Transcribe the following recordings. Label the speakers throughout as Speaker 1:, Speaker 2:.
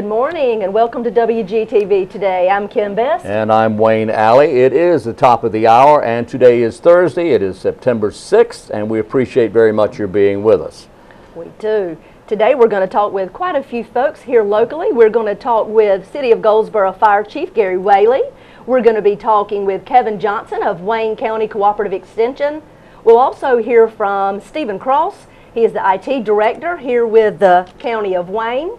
Speaker 1: Good morning and welcome to WGTV today. I'm Kim Best.
Speaker 2: And I'm Wayne Alley. It is the top of the hour and today is Thursday. It is September 6th and we appreciate very much your being with us.
Speaker 1: We do. Today we're going to talk with quite a few folks here locally. We're going to talk with City of Goldsboro Fire Chief Gary Whaley. We're going to be talking with Kevin Johnson of Wayne County Cooperative Extension. We'll also hear from Stephen Cross. He is the IT Director here with the County of Wayne.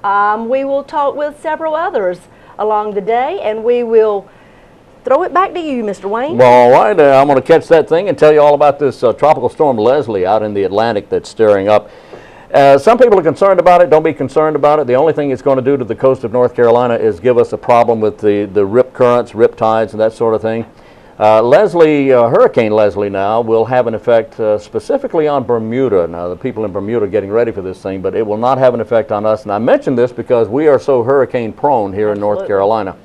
Speaker 1: We will talk with several others along the day, and we will throw it back to you, Mr. Wayne.
Speaker 2: Well, all right, I'm going to catch that thing and tell you all about this tropical storm Leslie out in the Atlantic that's stirring up. Some people are concerned about it. Don't be concerned about it. The only thing it's going to do to the coast of North Carolina is give us a problem with the rip currents, rip tides, and that sort of thing. Hurricane Leslie now will have an effect specifically on Bermuda. Now, the people in Bermuda are getting ready for this thing, but it will not have an effect on us. And I mention this because we are so hurricane prone here in North Carolina.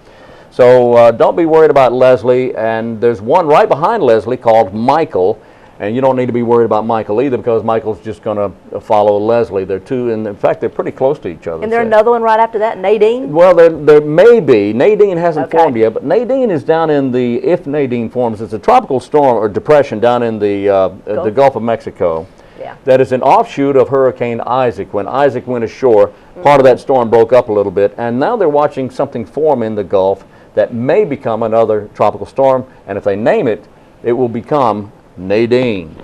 Speaker 2: So don't be worried about Leslie. And there's one right behind Leslie called Michael. And you don't need to be worried about Michael either because Michael's just going to follow Leslie. They're two, and in fact, they're pretty close to each other.
Speaker 1: And there's another one right after that, Nadine?
Speaker 2: Well, there may be. Nadine hasn't formed yet, but Nadine is down in the, if Nadine forms, it's a tropical storm or depression down in the Gulf of Mexico.
Speaker 1: Yeah.
Speaker 2: That is an offshoot of Hurricane Isaac. When Isaac went ashore, part of that storm broke up a little bit, and now they're watching something form in the Gulf that may become another tropical storm, and if they name it, it will become Nadine,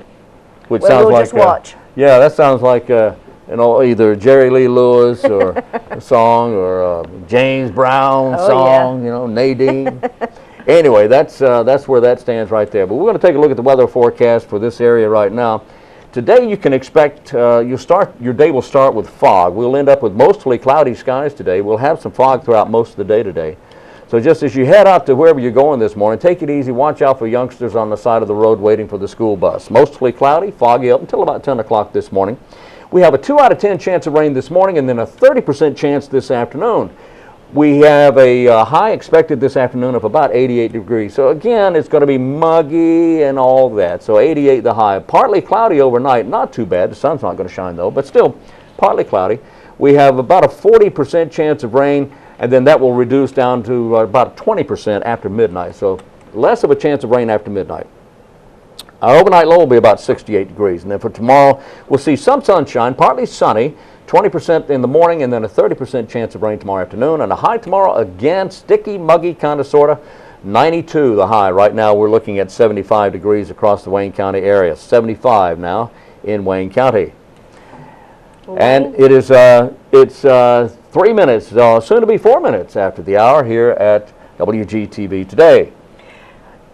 Speaker 2: which sounds
Speaker 1: we'll
Speaker 2: like
Speaker 1: just watch.
Speaker 2: Yeah, that sounds like either Jerry Lee Lewis or a song or a James Brown song. Yeah. Nadine. Anyway, that's where that stands right there. But we're going to take a look at the weather forecast for this area right now. Today you can expect your day will start with fog. We'll end up with mostly cloudy skies today. We'll have some fog throughout most of the day today. So just as you head out to wherever you're going this morning, take it easy. Watch out for youngsters on the side of the road waiting for the school bus. Mostly cloudy, foggy up until about 10 o'clock this morning. We have a 2 out of 10 chance of rain this morning and then a 30% chance this afternoon. We have a high expected this afternoon of about 88 degrees. So again, it's going to be muggy and all that. So 88 the high. Partly cloudy overnight. Not too bad. The sun's not going to shine though, but still partly cloudy. We have about a 40% chance of rain, and then that will reduce down to about 20% after midnight. So less of a chance of rain after midnight. Our overnight low will be about 68 degrees. And then for tomorrow, we'll see some sunshine, partly sunny, 20% in the morning, and then a 30% chance of rain tomorrow afternoon. And a high tomorrow, again, sticky, muggy, kind of, sort of, 92 the high. Right now, we're looking at 75 degrees across the Wayne County area. 75 now in Wayne County. And it is, it's 3 minutes, soon to be 4 minutes after the hour here at WGTV Today.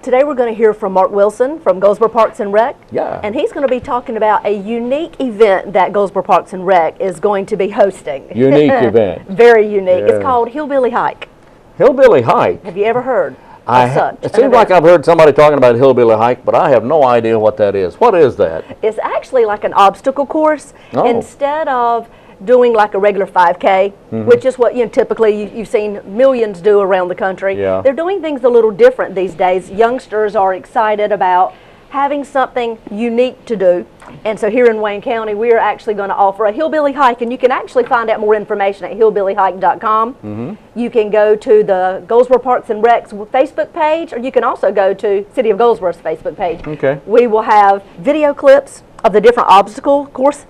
Speaker 1: Today we're going to hear from Mark Wilson from Goldsboro Parks and Rec.
Speaker 2: Yeah.
Speaker 1: And he's going to be talking about a unique event that Goldsboro Parks and Rec is going to be hosting.
Speaker 2: Unique event.
Speaker 1: Very unique.
Speaker 2: Yeah.
Speaker 1: It's called Hillbilly Hike.
Speaker 2: Hillbilly Hike?
Speaker 1: Have you ever heard?
Speaker 2: It seems like I've heard somebody talking about Hillbilly Hike, but I have no idea what that is. What is that?
Speaker 1: It's actually like an obstacle course.
Speaker 2: Oh.
Speaker 1: Instead of doing like a regular 5K, which is what typically you've seen millions do around the country.
Speaker 2: Yeah.
Speaker 1: They're doing things a little different these days. Youngsters are excited about having something unique to do. And so here in Wayne County, we are actually going to offer a Hillbilly Hike, and you can actually find out more information at hillbillyhike.com. You can go to the Goldsboro Parks and Rec's Facebook page, or you can also go to City of Goldsboro's Facebook page.
Speaker 2: Okay.
Speaker 1: We will have video clips of the different obstacle course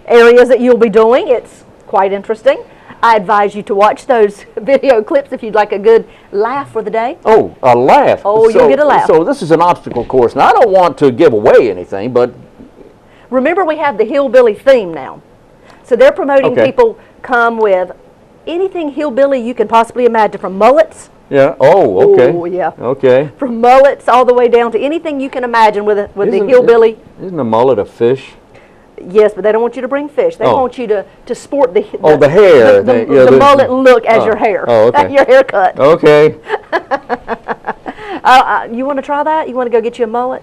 Speaker 1: areas that you'll be doing. It's quite interesting. I advise you to watch those video clips if you'd like a good laugh for the day.
Speaker 2: Oh, a laugh.
Speaker 1: Oh, you'll get a laugh.
Speaker 2: So this is an obstacle course. Now, I don't want to give away anything, but...
Speaker 1: Remember, we have the hillbilly theme now. So they're promoting people come with anything hillbilly you can possibly imagine, from mullets.
Speaker 2: Yeah. Oh, okay.
Speaker 1: Oh, yeah.
Speaker 2: Okay.
Speaker 1: From mullets all the way down to anything you can imagine with the hillbilly.
Speaker 2: Isn't a mullet a fish?
Speaker 1: Yes, but they don't want you to bring fish. They want you to sport the hair.
Speaker 2: The
Speaker 1: mullet look as your hair.
Speaker 2: Oh, okay.
Speaker 1: Your haircut.
Speaker 2: Okay.
Speaker 1: You want to try that? You want to go get you a mullet?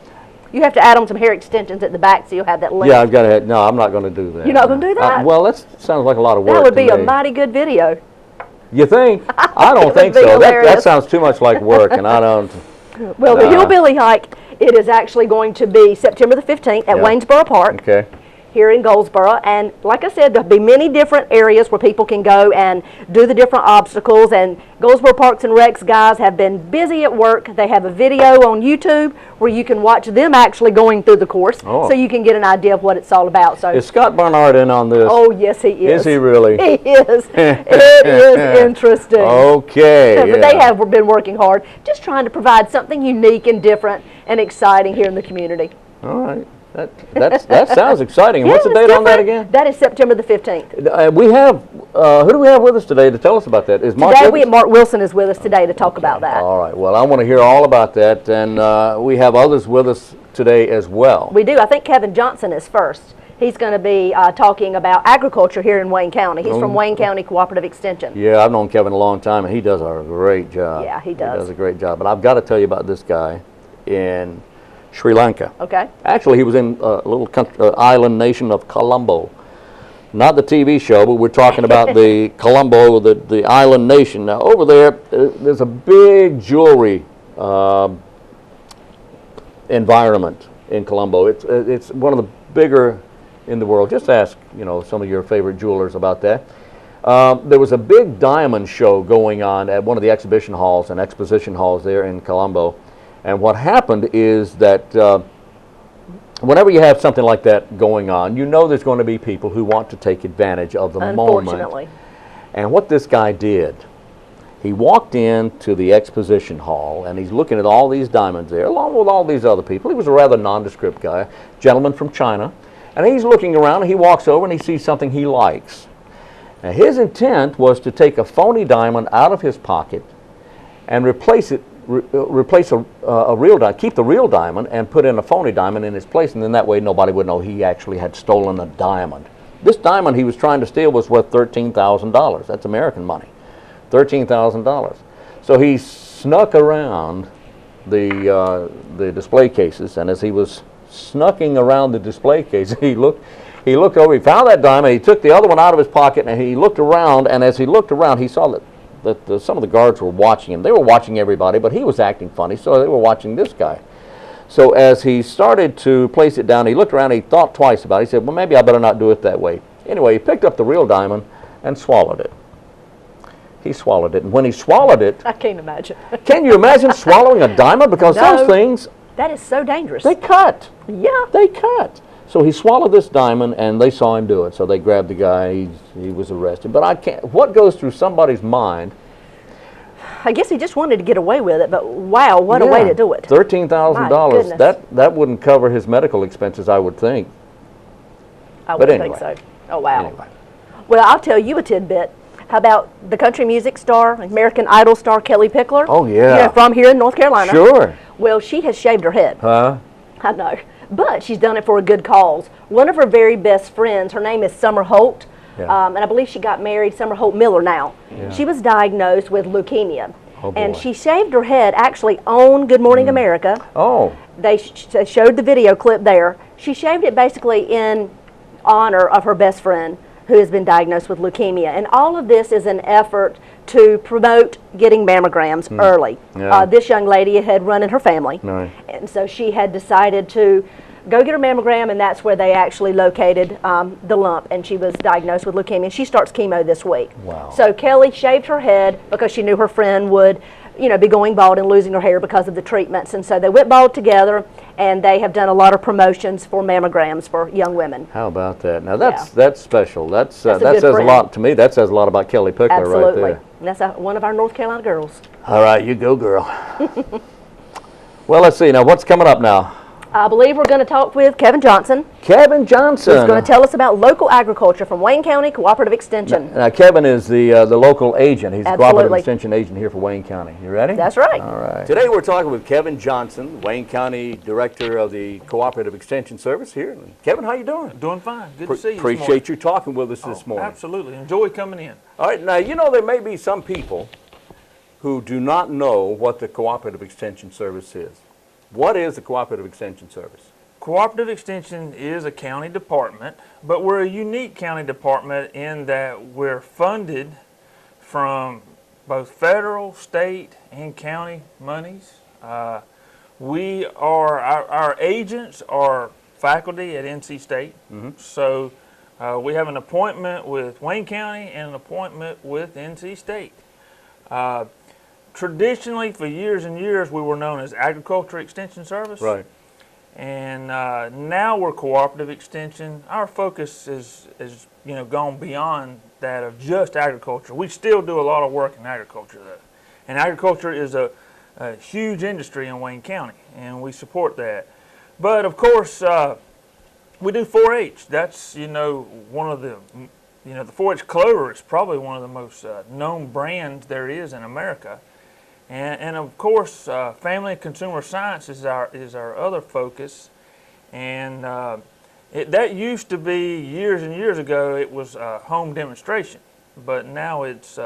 Speaker 1: You have to add on some hair extensions at the back so you'll have that length.
Speaker 2: Yeah, I've got to. No, I'm not going to do that.
Speaker 1: You're not going to do that?
Speaker 2: Well, that sounds like a lot of work.
Speaker 1: That would be
Speaker 2: to
Speaker 1: a
Speaker 2: me.
Speaker 1: mighty good video.
Speaker 2: You think? I don't think so. That sounds too much like work, and I don't.
Speaker 1: Well, the Hillbilly Hike, it is actually going to be September the 15th at Waynesboro Park.
Speaker 2: Okay.
Speaker 1: here in Goldsboro. And like I said, there'll be many different areas where people can go and do the different obstacles. And Goldsboro Parks and Recs guys have been busy at work. They have a video on YouTube where you can watch them actually going through the course, so you can get an idea of what it's all about. So
Speaker 2: is Scott Barnard in on this?
Speaker 1: Oh, yes, he is.
Speaker 2: Is he really?
Speaker 1: He is. It is interesting.
Speaker 2: Okay.
Speaker 1: But they have been working hard, just trying to provide something unique and different and exciting here in the community.
Speaker 2: All right. That sounds exciting. And
Speaker 1: Yeah,
Speaker 2: what's the date on that again?
Speaker 1: That is September the 15th.
Speaker 2: We have, who do we have with us today to tell us about that? Is Mark
Speaker 1: Today, Mark Wilson is with us today to talk about that.
Speaker 2: All right. Well, I want to hear all about that, and we have others with us today as well.
Speaker 1: We do. I think Kevin Johnson is first. He's going to be talking about agriculture here in Wayne County. He's from Wayne County Cooperative Extension.
Speaker 2: Yeah, I've known Kevin a long time, and he does a great job.
Speaker 1: Yeah, he does.
Speaker 2: He does a great job. But I've got to tell you about this guy in Sri Lanka.
Speaker 1: Okay.
Speaker 2: Actually, he was in a little island nation of Colombo. Not the TV show, but we're talking about the Colombo, the island nation. Now, over there, there's a big jewelry environment in Colombo. It's one of the bigger in the world. Just ask, some of your favorite jewelers about that. There was a big diamond show going on at one of the exhibition halls and exposition halls there in Colombo. And what happened is that whenever you have something like that going on, there's going to be people who want to take advantage of the moment.
Speaker 1: Unfortunately.
Speaker 2: And what this guy did, he walked into the exposition hall, and he's looking at all these diamonds there, along with all these other people. He was a rather nondescript guy, gentleman from China. And he's looking around, and he walks over, and he sees something he likes. Now, his intent was to take a phony diamond out of his pocket and replace a real diamond, keep the real diamond and put in a phony diamond in its place, and then that way nobody would know he actually had stolen a diamond. This diamond he was trying to steal was worth $13,000. That's American money, $13,000. So he snuck around the display cases, and as he was snucking around the display case, he looked over, he found that diamond, he took the other one out of his pocket, and he looked around, and as he looked around, he saw that some of the guards were watching him. They were watching everybody, but he was acting funny, so they were watching this guy. So as he started to place it down, he looked around, he thought twice about it. He said, well, maybe I better not do it that way. Anyway, he picked up the real diamond and swallowed it. He swallowed it, and when he swallowed it...
Speaker 1: I can't imagine.
Speaker 2: Can you imagine swallowing a diamond? Because those things...
Speaker 1: That is so dangerous.
Speaker 2: They cut.
Speaker 1: Yeah.
Speaker 2: They cut. So he swallowed this diamond, and they saw him do it. So they grabbed the guy. He was arrested. But I can't. What goes through somebody's mind?
Speaker 1: I guess he just wanted to get away with it. But wow, what a way to do it!
Speaker 2: $13,000. That wouldn't cover his medical expenses, I would think.
Speaker 1: I wouldn't think so. Oh wow.
Speaker 2: Anyway.
Speaker 1: Well, I'll tell you a tidbit. How about the country music star, American Idol star Kelly Pickler?
Speaker 2: Oh yeah.
Speaker 1: From here in North Carolina.
Speaker 2: Sure.
Speaker 1: Well, she has shaved her head.
Speaker 2: Huh?
Speaker 1: I know. But she's done it for a good cause. One of her very best friends, her name is Summer Holt, and I believe she got married, Summer Holt Miller now. Yeah. She was diagnosed with leukemia.
Speaker 2: Oh, boy.
Speaker 1: And she shaved her head actually on Good Morning America.
Speaker 2: Oh.
Speaker 1: They showed the video clip there. She shaved it basically in honor of her best friend who has been diagnosed with leukemia. And all of this is an effort to promote getting mammograms early.
Speaker 2: Yeah.
Speaker 1: This young lady had run in her family.
Speaker 2: Right.
Speaker 1: And so she had decided to go get her mammogram, and that's where they actually located the lump, and she was diagnosed with leukemia. She starts chemo this week.
Speaker 2: Wow.
Speaker 1: So Kelly shaved her head because she knew her friend would be going bald and losing her hair because of the treatments. And so they went bald together, and they have done a lot of promotions for mammograms for young women.
Speaker 2: How about that? Now that's special. That says
Speaker 1: friend.
Speaker 2: a lot to me. That says a lot about Kelly Pickler right there.
Speaker 1: And that's one of our North Carolina girls.
Speaker 2: All right, you go, girl. Well, let's see. Now, what's coming up now?
Speaker 1: I believe we're going to talk with Kevin Johnson.
Speaker 2: Kevin Johnson.
Speaker 1: He's going to tell us about local agriculture from Wayne County Cooperative Extension.
Speaker 2: Now Kevin is the local agent. He's the Cooperative Extension agent here for Wayne County. You ready?
Speaker 1: That's right.
Speaker 2: All right. Today we're talking with Kevin Johnson, Wayne County Director of the Cooperative Extension Service here. Kevin, how you doing?
Speaker 3: Doing fine. Good to see you.
Speaker 2: Appreciate you talking with us this morning.
Speaker 3: Absolutely. Enjoy coming in.
Speaker 2: All right. Now, there may be some people who do not know what the Cooperative Extension Service is. What is the Cooperative Extension Service?
Speaker 3: Cooperative Extension is a county department, but we're a unique county department in that we're funded from both federal, state, and county monies. Our agents are faculty at NC State. So we have an appointment with Wayne County and an appointment with NC State. Traditionally, for years and years, we were known as Agriculture Extension Service.
Speaker 2: Right.
Speaker 3: And now we're Cooperative Extension. Our focus is gone beyond that of just agriculture. We still do a lot of work in agriculture, though. And agriculture is a huge industry in Wayne County, and we support that. But of course, we do 4-H. That's one of the the 4-H clover is probably one of the most known brands there is in America. And of course, family and consumer science is our other focus. And that used to be, years and years ago, it was home demonstration. But now it's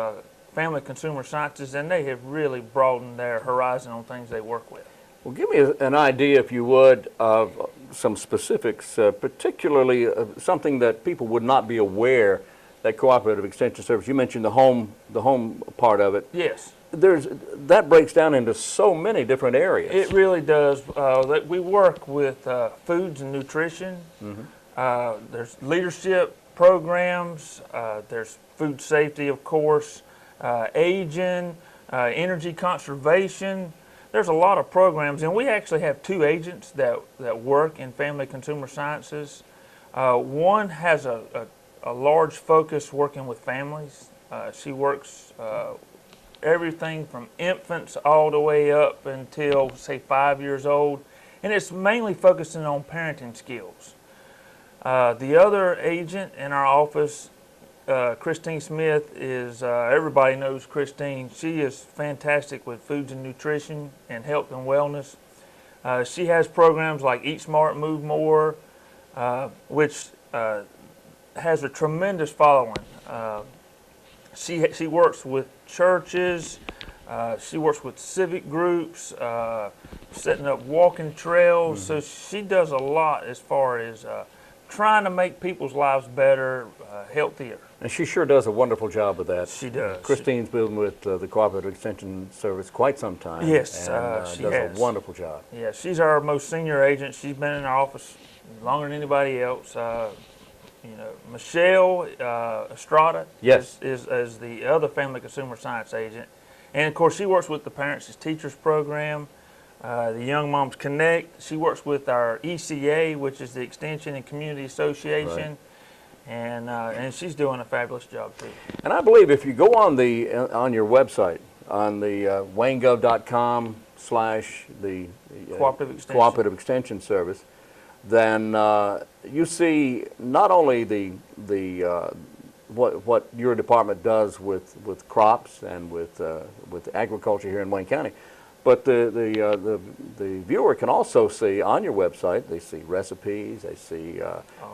Speaker 3: family consumer sciences, and they have really broadened their horizon on things they work with.
Speaker 2: Well, give me an idea, if you would, of some specifics, particularly something that people would not be aware that Cooperative Extension Service. You mentioned the home part of it.
Speaker 3: Yes.
Speaker 2: That breaks down into so many different areas.
Speaker 3: It really does. We work with foods and nutrition. There's leadership programs. There's food safety, of course, aging, energy conservation. There's a lot of programs, and we actually have 2 agents that work in family consumer sciences. One has a large focus working with families. She works everything from infants all the way up until, say, 5 years old, and it's mainly focusing on parenting skills. The other agent in our office, Christine Smith, is everybody knows Christine. She is fantastic with foods and nutrition and health and wellness. She has programs like Eat Smart, Move More, which has a tremendous following. She works with churches. She works with civic groups, setting up walking trails. So she does a lot as far as trying to make people's lives better, healthier.
Speaker 2: And she sure does a wonderful job with that.
Speaker 3: She does.
Speaker 2: Christine's been with the Cooperative Extension Service quite some time.
Speaker 3: Yes,
Speaker 2: and
Speaker 3: she
Speaker 2: does
Speaker 3: has.
Speaker 2: a wonderful job.
Speaker 3: Yeah, she's our most senior agent. She's been in our office longer than anybody else. Michelle Estrada
Speaker 2: Yes.
Speaker 3: is the other family consumer science agent. And of course, she works with the Parents as Teachers program, the Young Moms Connect. She works with our ECA, which is the Extension and Community Association.
Speaker 2: Right.
Speaker 3: And she's doing a fabulous job too.
Speaker 2: And I believe if you go on your website, on the waynegov.com/the
Speaker 3: Cooperative
Speaker 2: Extension Service, then you see not only what your department does with crops and with agriculture here in Wayne County, but the viewer can also see on your website. They see recipes, they see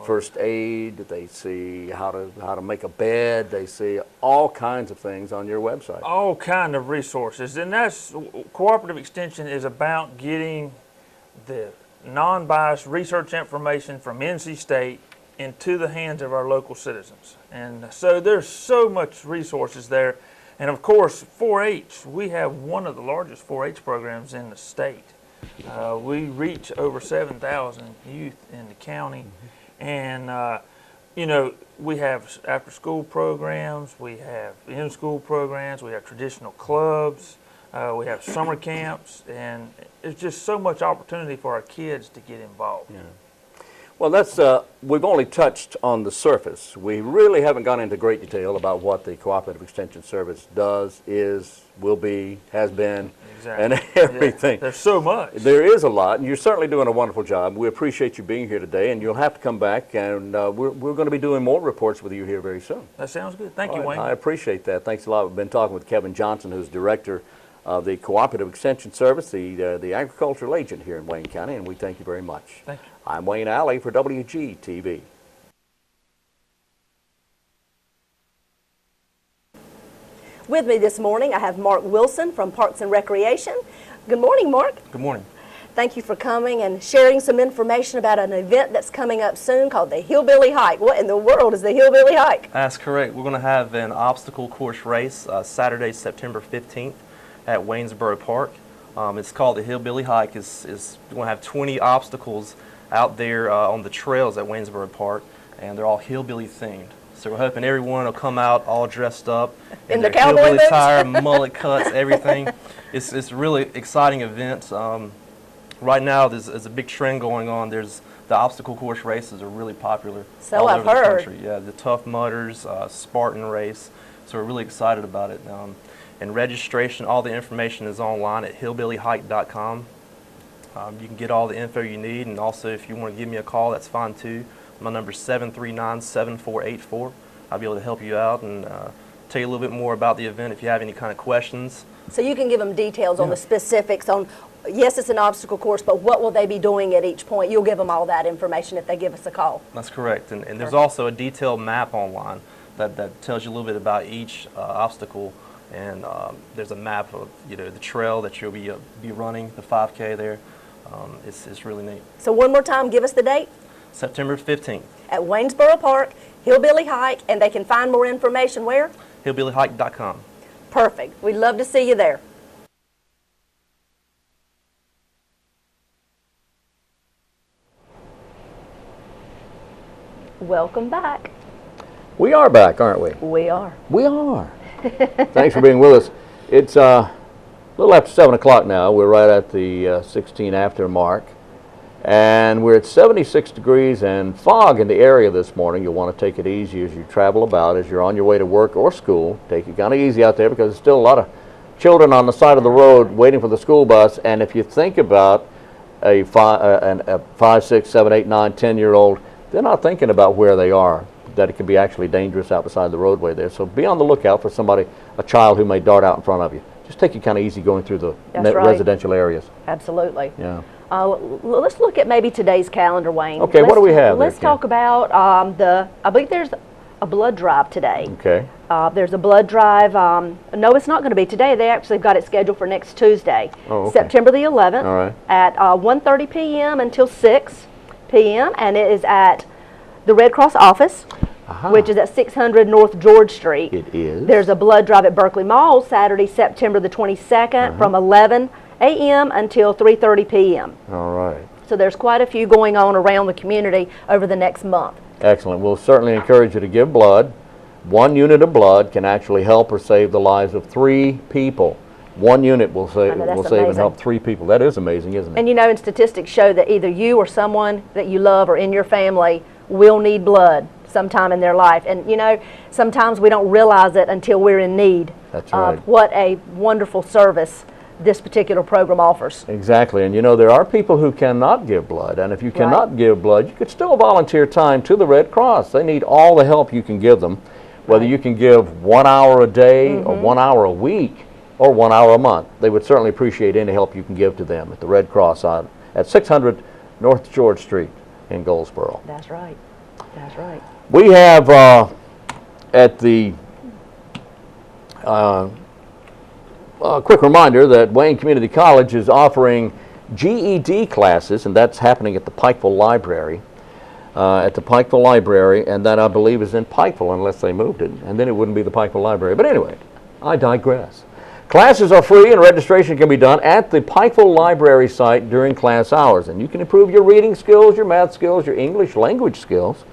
Speaker 2: first aid, they see how to make a bed, they see all kinds of things on your website.
Speaker 3: All kind of resources, and that's Cooperative Extension is about getting the non-biased research information from NC State into the hands of our local citizens. And so there's so much resources there. And of course, 4-H, we have one of the largest 4-H programs in the state. We reach over 7,000 youth in the county. And, we have after-school programs, we have in-school programs, we have traditional clubs, we have summer camps, and there's just so much opportunity for our kids to get involved.
Speaker 2: Yeah. Well, that's we've only touched on the surface. We really haven't gone into great detail about what the Cooperative Extension Service does, is, will be, has been,
Speaker 3: Exactly.
Speaker 2: and everything.
Speaker 3: Yeah, there's so much.
Speaker 2: There is a lot, and you're certainly doing a wonderful job. We appreciate you being here today, and you'll have to come back, and we're going to be doing more reports with you here very soon.
Speaker 3: That sounds good. Thank you,
Speaker 2: All right,
Speaker 3: Wayne.
Speaker 2: I appreciate that. Thanks a lot. We've been talking with Kevin Johnson, who's Director of the Cooperative Extension Service, the agricultural agent here in Wayne County, and we thank you very much.
Speaker 3: Thank you.
Speaker 2: I'm Wayne Alley for WGTV.
Speaker 1: With me this morning, I have Mark Wilson from Parks and Recreation. Good morning, Mark.
Speaker 4: Good morning.
Speaker 1: Thank you for coming and sharing some information about an event that's coming up soon called the Hillbilly Hike. What in the world is the Hillbilly Hike?
Speaker 4: That's correct. We're going to have an obstacle course race Saturday, September 15th at Waynesboro Park. It's called the Hillbilly Hike. We're going to have 20 obstacles out there on the trails at Waynesboro Park, and they're all hillbilly themed. So we're hoping everyone will come out all dressed up
Speaker 1: In
Speaker 4: their
Speaker 1: the cowboy
Speaker 4: hillbilly
Speaker 1: boots?
Speaker 4: attire, mullet cuts, everything. It's a really exciting event. Right now, there's a big trend going on. There's the obstacle course races are really popular
Speaker 1: So
Speaker 4: all
Speaker 1: I've
Speaker 4: over
Speaker 1: heard.
Speaker 4: the country. Yeah, the Tough Mudders, Spartan race. So we're really excited about it. And registration, all the information is online at hillbillyhike.com. You can get all the info you need, and also if you want to give me a call, that's fine too. My number is 739-7484. I'll be able to help you out and tell you a little bit more about the event if you have any kind of questions.
Speaker 1: So you can give them details on the specifics on, yes, it's an obstacle course, but what will they be doing at each point? You'll give them all that information if they give us a call.
Speaker 4: That's correct. And there's also a detailed map online that tells you a little bit about each obstacle. And there's a map of the trail that you'll be running, the 5K there. It's really neat.
Speaker 1: So one more time, give us the date.
Speaker 4: September 15th.
Speaker 1: At Waynesboro Park, Hillbilly Hike, and they can find more information where?
Speaker 4: Hillbillyhike.com.
Speaker 1: Perfect. We'd love to see you there. Welcome back.
Speaker 2: We are back, aren't we?
Speaker 1: We are.
Speaker 2: We are. Thanks for being with us. It's a little after 7 o'clock now. We're right at the 16 after mark. And we're at 76 degrees and fog in the area this morning. You'll want to take it easy as you travel about, as you're on your way to work or school. Take it kind of easy out there because there's still a lot of children on the side of the road waiting for the school bus. And if you think about a 5, 6, 7, 8, 9, 10-year-old, they're not thinking about where they are, that it can be actually dangerous out beside the roadway there. So be on the lookout for somebody, a child who may dart out in front of you. Just take it kind of easy going through the residential areas.
Speaker 1: Absolutely.
Speaker 2: Yeah.
Speaker 1: Let's look at maybe today's calendar, Wayne.
Speaker 2: Okay, what do we have
Speaker 1: Let's
Speaker 2: there,
Speaker 1: talk about I believe there's a blood drive today.
Speaker 2: Okay.
Speaker 1: There's a blood drive. No, it's not going to be today. They actually got it scheduled for next Tuesday,
Speaker 2: okay.
Speaker 1: September the 11th,
Speaker 2: All right.
Speaker 1: at 1:30 p.m. until 6 p.m. And it is at the Red Cross office, which is at 600 North George Street.
Speaker 2: It is.
Speaker 1: There's a blood drive at Berkeley Mall Saturday, September the 22nd, from 11 a.m. until 3:30 p.m.
Speaker 2: All right.
Speaker 1: So there's quite a few going on around the community over the next month.
Speaker 2: Excellent. We'll certainly encourage you to give blood. 1 unit of blood can actually help or save the lives of 3 people. 1 unit will save and help 3 people. That is amazing, isn't it?
Speaker 1: And and statistics show that either you or someone that you love or in your family will need blood sometime in their life. And sometimes we don't realize it until we're in need.
Speaker 2: That's right.
Speaker 1: What a wonderful service this particular program offers.
Speaker 2: Exactly. And there are people who cannot give blood. And if you cannot give blood, you could still volunteer time to the Red Cross. They need all the help you can give them, whether you can give 1 hour a day or 1 hour a week or 1 hour a month. They would certainly appreciate any help you can give to them at the Red Cross at 600 North George Street in Goldsboro.
Speaker 1: That's right. That's right.
Speaker 2: We have at the a quick reminder that Wayne Community College is offering GED classes, and that's happening at the Pikeville Library. And that I believe is in Pikeville unless they moved it, and then it wouldn't be the Pikeville Library. But anyway, I digress. Classes are free and registration can be done at the Pikeville Library site during class hours, and you can improve your reading skills, your math skills, your English language skills,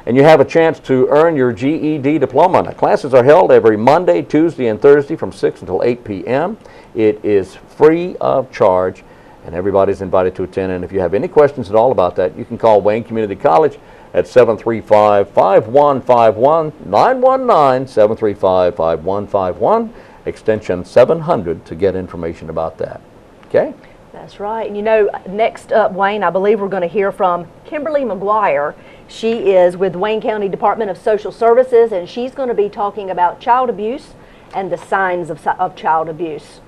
Speaker 2: and you have a chance to earn your GED diploma. Now, classes are held every Monday, Tuesday, and Thursday from 6 until 8 p.m. It is free of charge, and everybody's invited to attend. And if you have any questions at all about that, you can call Wayne Community College at 735-5151, 919-735-5151, extension 700 to get information about that. Okay?
Speaker 1: That's right. And next up, Wayne, I believe we're going to hear from Kimberly McGuire. She is with Wayne County Department of Social Services, and she's going to be talking about child abuse and the signs of child abuse.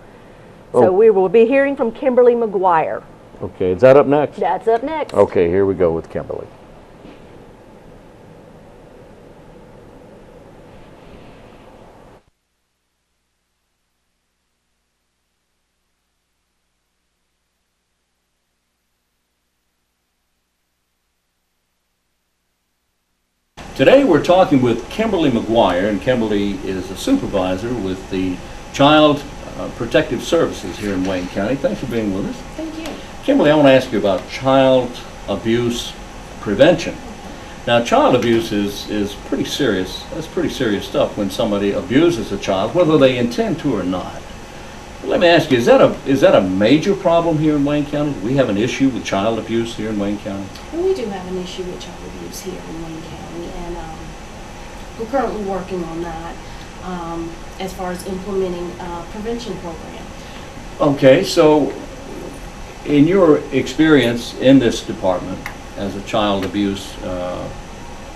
Speaker 1: So we will be hearing from Kimberly McGuire.
Speaker 2: Okay, is that up next?
Speaker 1: That's up next.
Speaker 2: Okay, here we go with Kimberly.
Speaker 5: Today we're talking with Kimberly McGuire, and Kimberly is a supervisor with the Child Protective Services here in Wayne County. Thanks for being with us.
Speaker 6: Thank you.
Speaker 5: Kimberly, I want to ask you about child abuse prevention. Now, child abuse is pretty serious. That's pretty serious stuff when somebody abuses a child, whether they intend to or not. Let me ask you, is that a major problem here in Wayne County? Do we have an issue with child abuse here in Wayne County?
Speaker 6: And we do have an issue with child abuse here in Wayne County, and we're currently working on that as far as implementing a prevention program.
Speaker 5: Okay, so in your experience in this department as a child abuse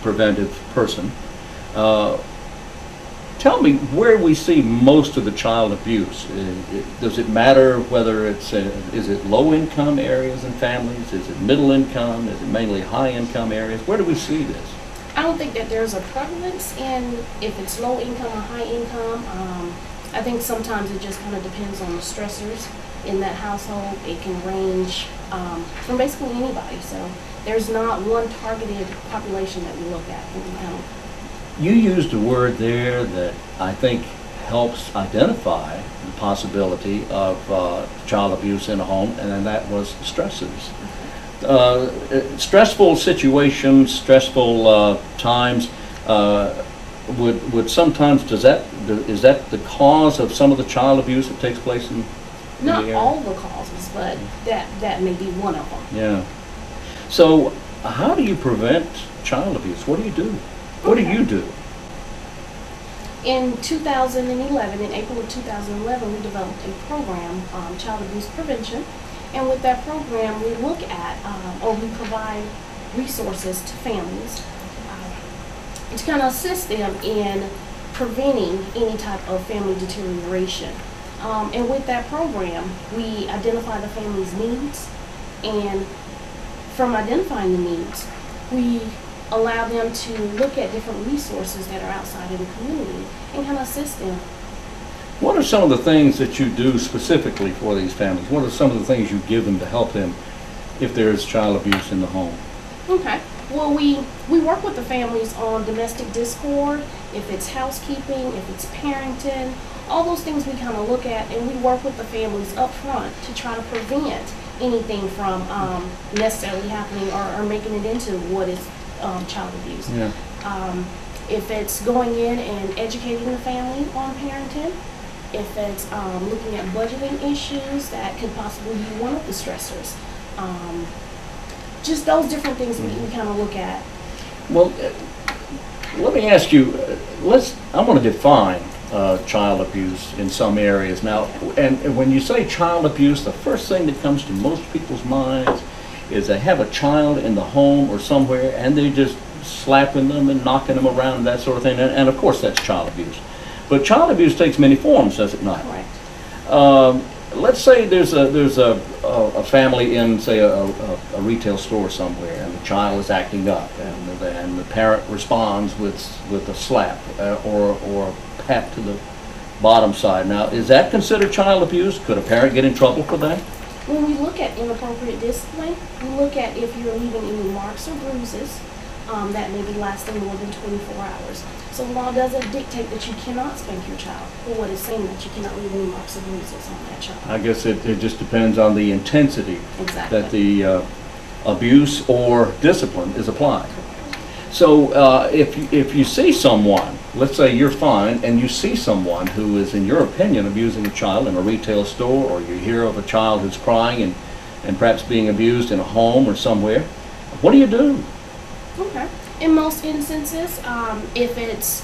Speaker 5: preventive person, tell me where we see most of the child abuse. Does it matter whether is it low-income areas and families? Is it middle income? Is it mainly high-income areas? Where do we see this?
Speaker 6: I don't think that there's a prevalence in if it's low income or high income. I think sometimes it just kind of depends on the stressors in that household. It can range from basically anybody. So there's not one targeted population that we look at in the county.
Speaker 5: You used a word there that I think helps identify the possibility of child abuse in a home, and then that was stressors. Stressful situations, stressful times would sometimes, is that the cause of some of the child abuse that takes place in the
Speaker 6: Not
Speaker 5: area?
Speaker 6: all the causes, but that may be one of them.
Speaker 5: Yeah. So how do you prevent child abuse? What do you do? What do you do?
Speaker 6: In 2011, in April of 2011, we developed a program, Child Abuse Prevention. And with that program, we look at, or we provide resources to families to kind of assist them in preventing any type of family deterioration. And with that program, we identify the family's needs, and from identifying the needs, we allow them to look at different resources that are outside of the community and kind of assist them.
Speaker 5: What are some of the things that you do specifically for these families? What are some of the things you give them to help them if there is child abuse in the home?
Speaker 6: Okay. Well, we work with the families on domestic discord, if it's housekeeping, if it's parenting, all those things we kind of look at, and we work with the families up front to try to prevent anything from necessarily happening or making it into what is child abuse.
Speaker 5: Yeah.
Speaker 6: If it's going in and educating the family on parenting, if it's looking at budgeting issues that could possibly be one of the stressors. Just those different things we kind of look at.
Speaker 5: Well, let me ask you, I want to define child abuse in some areas. Now, and when you say child abuse, the first thing that comes to most people's minds is they have a child in the home or somewhere and they're just slapping them and knocking them around and that sort of thing. And of course that's child abuse. But child abuse takes many forms, does it not?
Speaker 6: Correct.
Speaker 5: Let's say there's a family in, say, a retail store somewhere, and the child is acting up, and the parent responds with a slap or a pat to the bottom side. Now, is that considered child abuse? Could a parent get in trouble for that?
Speaker 6: When we look at inappropriate discipline, we look at if you're leaving any marks or bruises that may be lasting more than 24 hours. So the law doesn't dictate that you cannot spank your child, but what it's saying that you cannot leave any marks or bruises on that child.
Speaker 5: I guess it just depends on the intensity
Speaker 6: Exactly.
Speaker 5: that the abuse or discipline is applied. So if you see someone, let's say you're fine, and you see someone who is, in your opinion, abusing a child in a retail store, or you hear of a child who's crying and perhaps being abused in a home or somewhere, what do you do?
Speaker 6: Okay. In most instances, if it's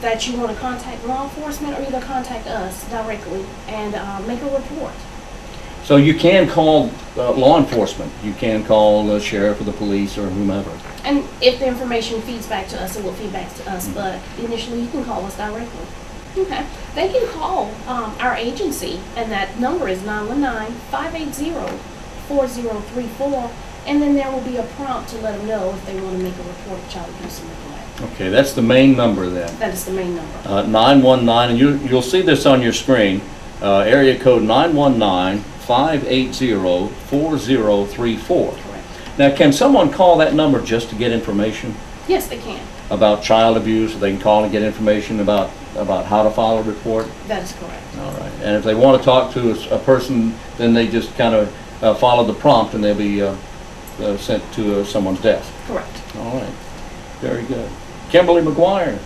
Speaker 6: that you want to contact law enforcement or either contact us directly and make a report.
Speaker 5: So you can call law enforcement. You can call the sheriff or the police or whomever.
Speaker 6: And if the information feeds back to us, it will feed back to us, but initially you can call us directly. Okay. They can call our agency, and that number is 919-580-4034, and then there will be a prompt to let them know if they want to make a report of child abuse and neglect.
Speaker 5: Okay, that's the main number then.
Speaker 6: That is the main number.
Speaker 5: 919, and you'll see this on your screen, area code 919-580-4034.
Speaker 6: Correct.
Speaker 5: Now, can someone call that number just to get information
Speaker 6: Yes, they can.
Speaker 5: about child abuse? They can call and get information about how to file a report?
Speaker 6: That is correct.
Speaker 5: All right. And if they want to talk to a person, then they just kind of follow the prompt and they'll be sent to someone's desk.
Speaker 6: Correct.
Speaker 5: All right, very good. Kimberly McGuire,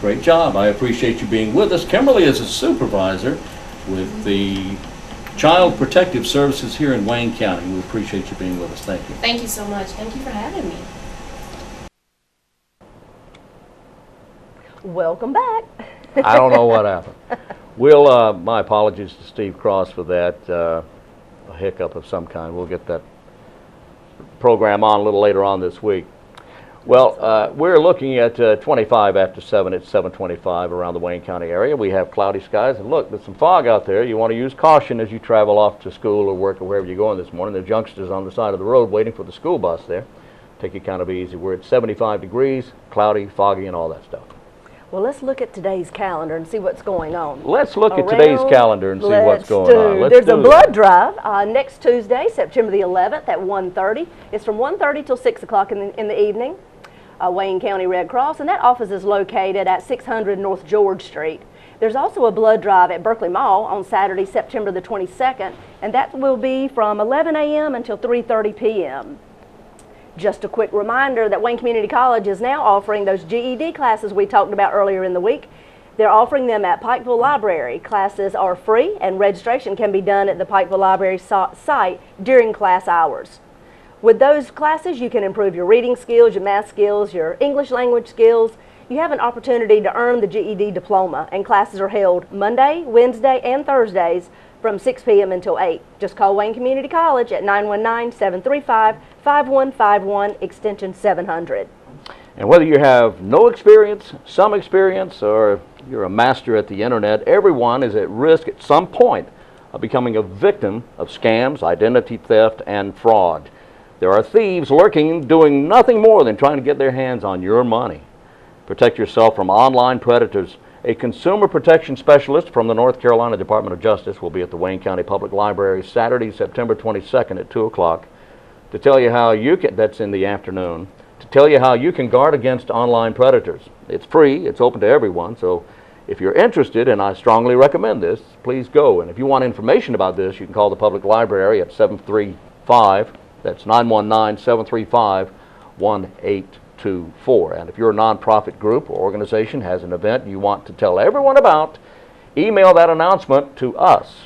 Speaker 5: great job. I appreciate you being with us. Kimberly is a supervisor with the Child Protective Services here in Wayne County. We appreciate you being with us. Thank you.
Speaker 6: Thank you so much. Thank you for having me.
Speaker 1: Welcome back.
Speaker 2: I don't know what happened. We'll, my apologies to Steve Cross for that, a hiccup of some kind. We'll get that program on a little later on this week. Well, we're looking at 25 after 7. It's 7:25 around the Wayne County area. We have cloudy skies, and look, there's some fog out there. You want to use caution as you travel off to school or work or wherever you're going this morning. There's youngsters on the side of the road waiting for the school bus there. Take it kind of easy. We're at 75 degrees, cloudy, foggy, and all that stuff.
Speaker 1: Well, let's look at today's calendar and see what's going on.
Speaker 2: Let's look at today's calendar and see what's going on. Let's
Speaker 1: There's
Speaker 2: do
Speaker 1: a blood drive next Tuesday, September the 11th at 1:30. It's from 1:30 till 6 o'clock in the evening. Wayne County Red Cross, and that office is located at 600 North George Street. There's also a blood drive at Berkeley Mall on Saturday, September the 22nd, and that will be from 11 a.m. until 3:30 p.m. Just a quick reminder that Wayne Community College is now offering those GED classes we talked about earlier in the week. They're offering them at Pikeville Library. Classes are free, and registration can be done at the Pikeville Library site during class hours. With those classes, you can improve your reading skills, your math skills, your English language skills. You have an opportunity to earn the GED diploma, and classes are held Monday, Wednesday, and Thursdays from 6 p.m. until 8. Just call Wayne Community College at 919-735-5151, extension 700.
Speaker 2: And whether you have no experience, some experience, or you're a master at the internet, everyone is at risk at some point of becoming a victim of scams, identity theft, and fraud. There are thieves lurking, doing nothing more than trying to get their hands on your money. Protect yourself from online predators. A consumer protection specialist from the North Carolina Department of Justice will be at the Wayne County Public Library Saturday, September 22nd at 2 o'clock to tell you how you can, that's in the afternoon, to tell you how you can guard against online predators. It's free, it's open to everyone, so if you're interested, and I strongly recommend this, please go. And if you want information about this, you can call the public library at 735, that's 919-735-1824. And if your nonprofit group or organization has an event you want to tell everyone about, email that announcement to us,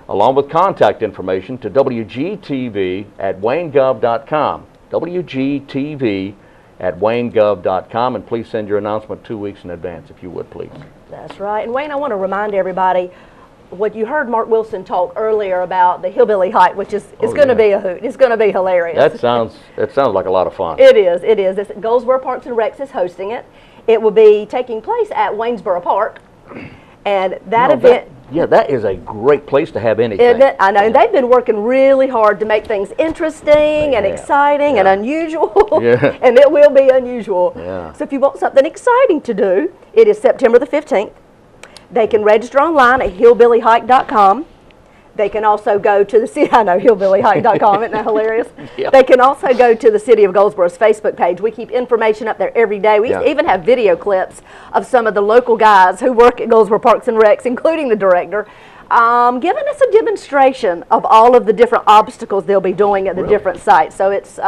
Speaker 2: along with contact information to WGTV@waynegov.com. WGTV@waynegov.com, and please send your announcement 2 weeks in advance, if you would, please.
Speaker 1: That's right. And Wayne, I want to remind everybody what you heard Mark Wilson talk earlier about the Hillbilly Hike, which is going to be a hoot. It's going to be hilarious.
Speaker 2: That sounds like a lot of fun.
Speaker 1: It is. It is. It's Goldsboro Parks and Recs is hosting it. It will be taking place at Waynesboro Park, and that event.
Speaker 2: That is a great place to have anything.
Speaker 1: Isn't it? I know. And they've been working really hard to make things interesting and exciting and unusual. And it will be unusual. So if you want something exciting to do, it is September the 15th. They can register online at hillbillyhike.com. They can also go to the city, I know, hillbillyhike.com, isn't that hilarious? They can also go to the City of Goldsboro's Facebook page. We keep information up there every day. We even have video clips of some of the local guys who work at Goldsboro Parks and Recs, including the director, giving us a demonstration of all of the different obstacles they'll be doing at the different sites. So it's,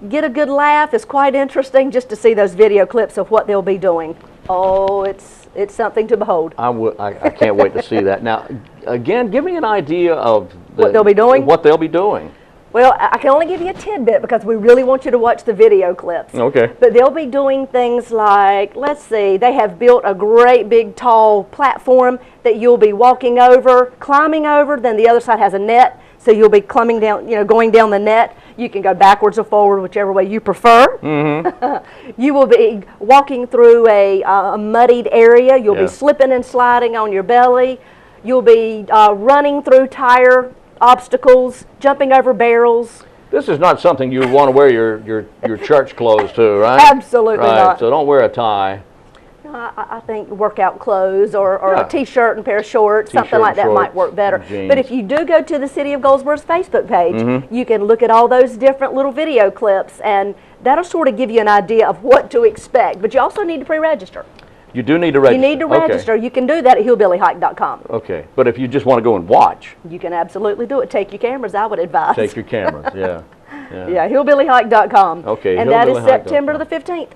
Speaker 1: get a good laugh. It's quite interesting just to see those video clips of what they'll be doing. Oh, it's something to behold.
Speaker 2: I can't wait to see that. Now, again, give me an idea of
Speaker 1: what they'll be doing. Well, I can only give you a tidbit because we really want you to watch the video clips.
Speaker 2: Okay.
Speaker 1: But they'll be doing things like, let's see, they have built a great big tall platform that you'll be walking over, climbing over, then the other side has a net, so you'll be climbing down, going down the net. You can go backwards or forward, whichever way you prefer. You will be walking through a muddied area. You'll be slipping and sliding on your belly. You'll be running through tire obstacles, jumping over barrels.
Speaker 2: This is not something you want to wear your church clothes to, right?
Speaker 1: Absolutely not.
Speaker 2: So don't wear a tie.
Speaker 1: I think workout clothes or a T-shirt and pair of shorts, something like that might work better. But if you do go to the City of Goldsboro's Facebook page, you can look at all those different little video clips, and that'll sort of give you an idea of what to expect. But you also need to pre-register.
Speaker 2: You do need to register.
Speaker 1: You need to register. You can do that at hillbillyhike.com.
Speaker 2: Okay, but if you just want to go and watch,
Speaker 1: you can absolutely do it. Take your cameras, I would advise.
Speaker 2: Take your cameras,
Speaker 1: Yeah, hillbillyhike.com.
Speaker 2: Okay,
Speaker 1: and that is
Speaker 2: hillbillyhike.com.
Speaker 1: September the 15th.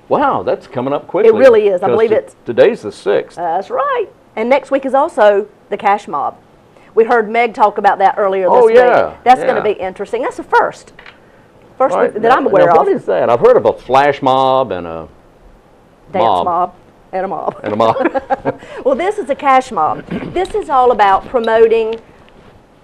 Speaker 2: Wow, that's coming up quickly.
Speaker 1: It really is. I
Speaker 2: 'cause
Speaker 1: believe it's.
Speaker 2: Today's the 6th.
Speaker 1: That's right. And next week is also the cash mob. We heard Meg talk about that earlier this week. That's going to be interesting. That's the first
Speaker 2: Right.
Speaker 1: week that I'm aware
Speaker 2: now,
Speaker 1: of.
Speaker 2: what is that? I've heard of a flash mob and a
Speaker 1: Dance mob and a mob.
Speaker 2: And a mob.
Speaker 1: Well, this is a cash mob. This is all about promoting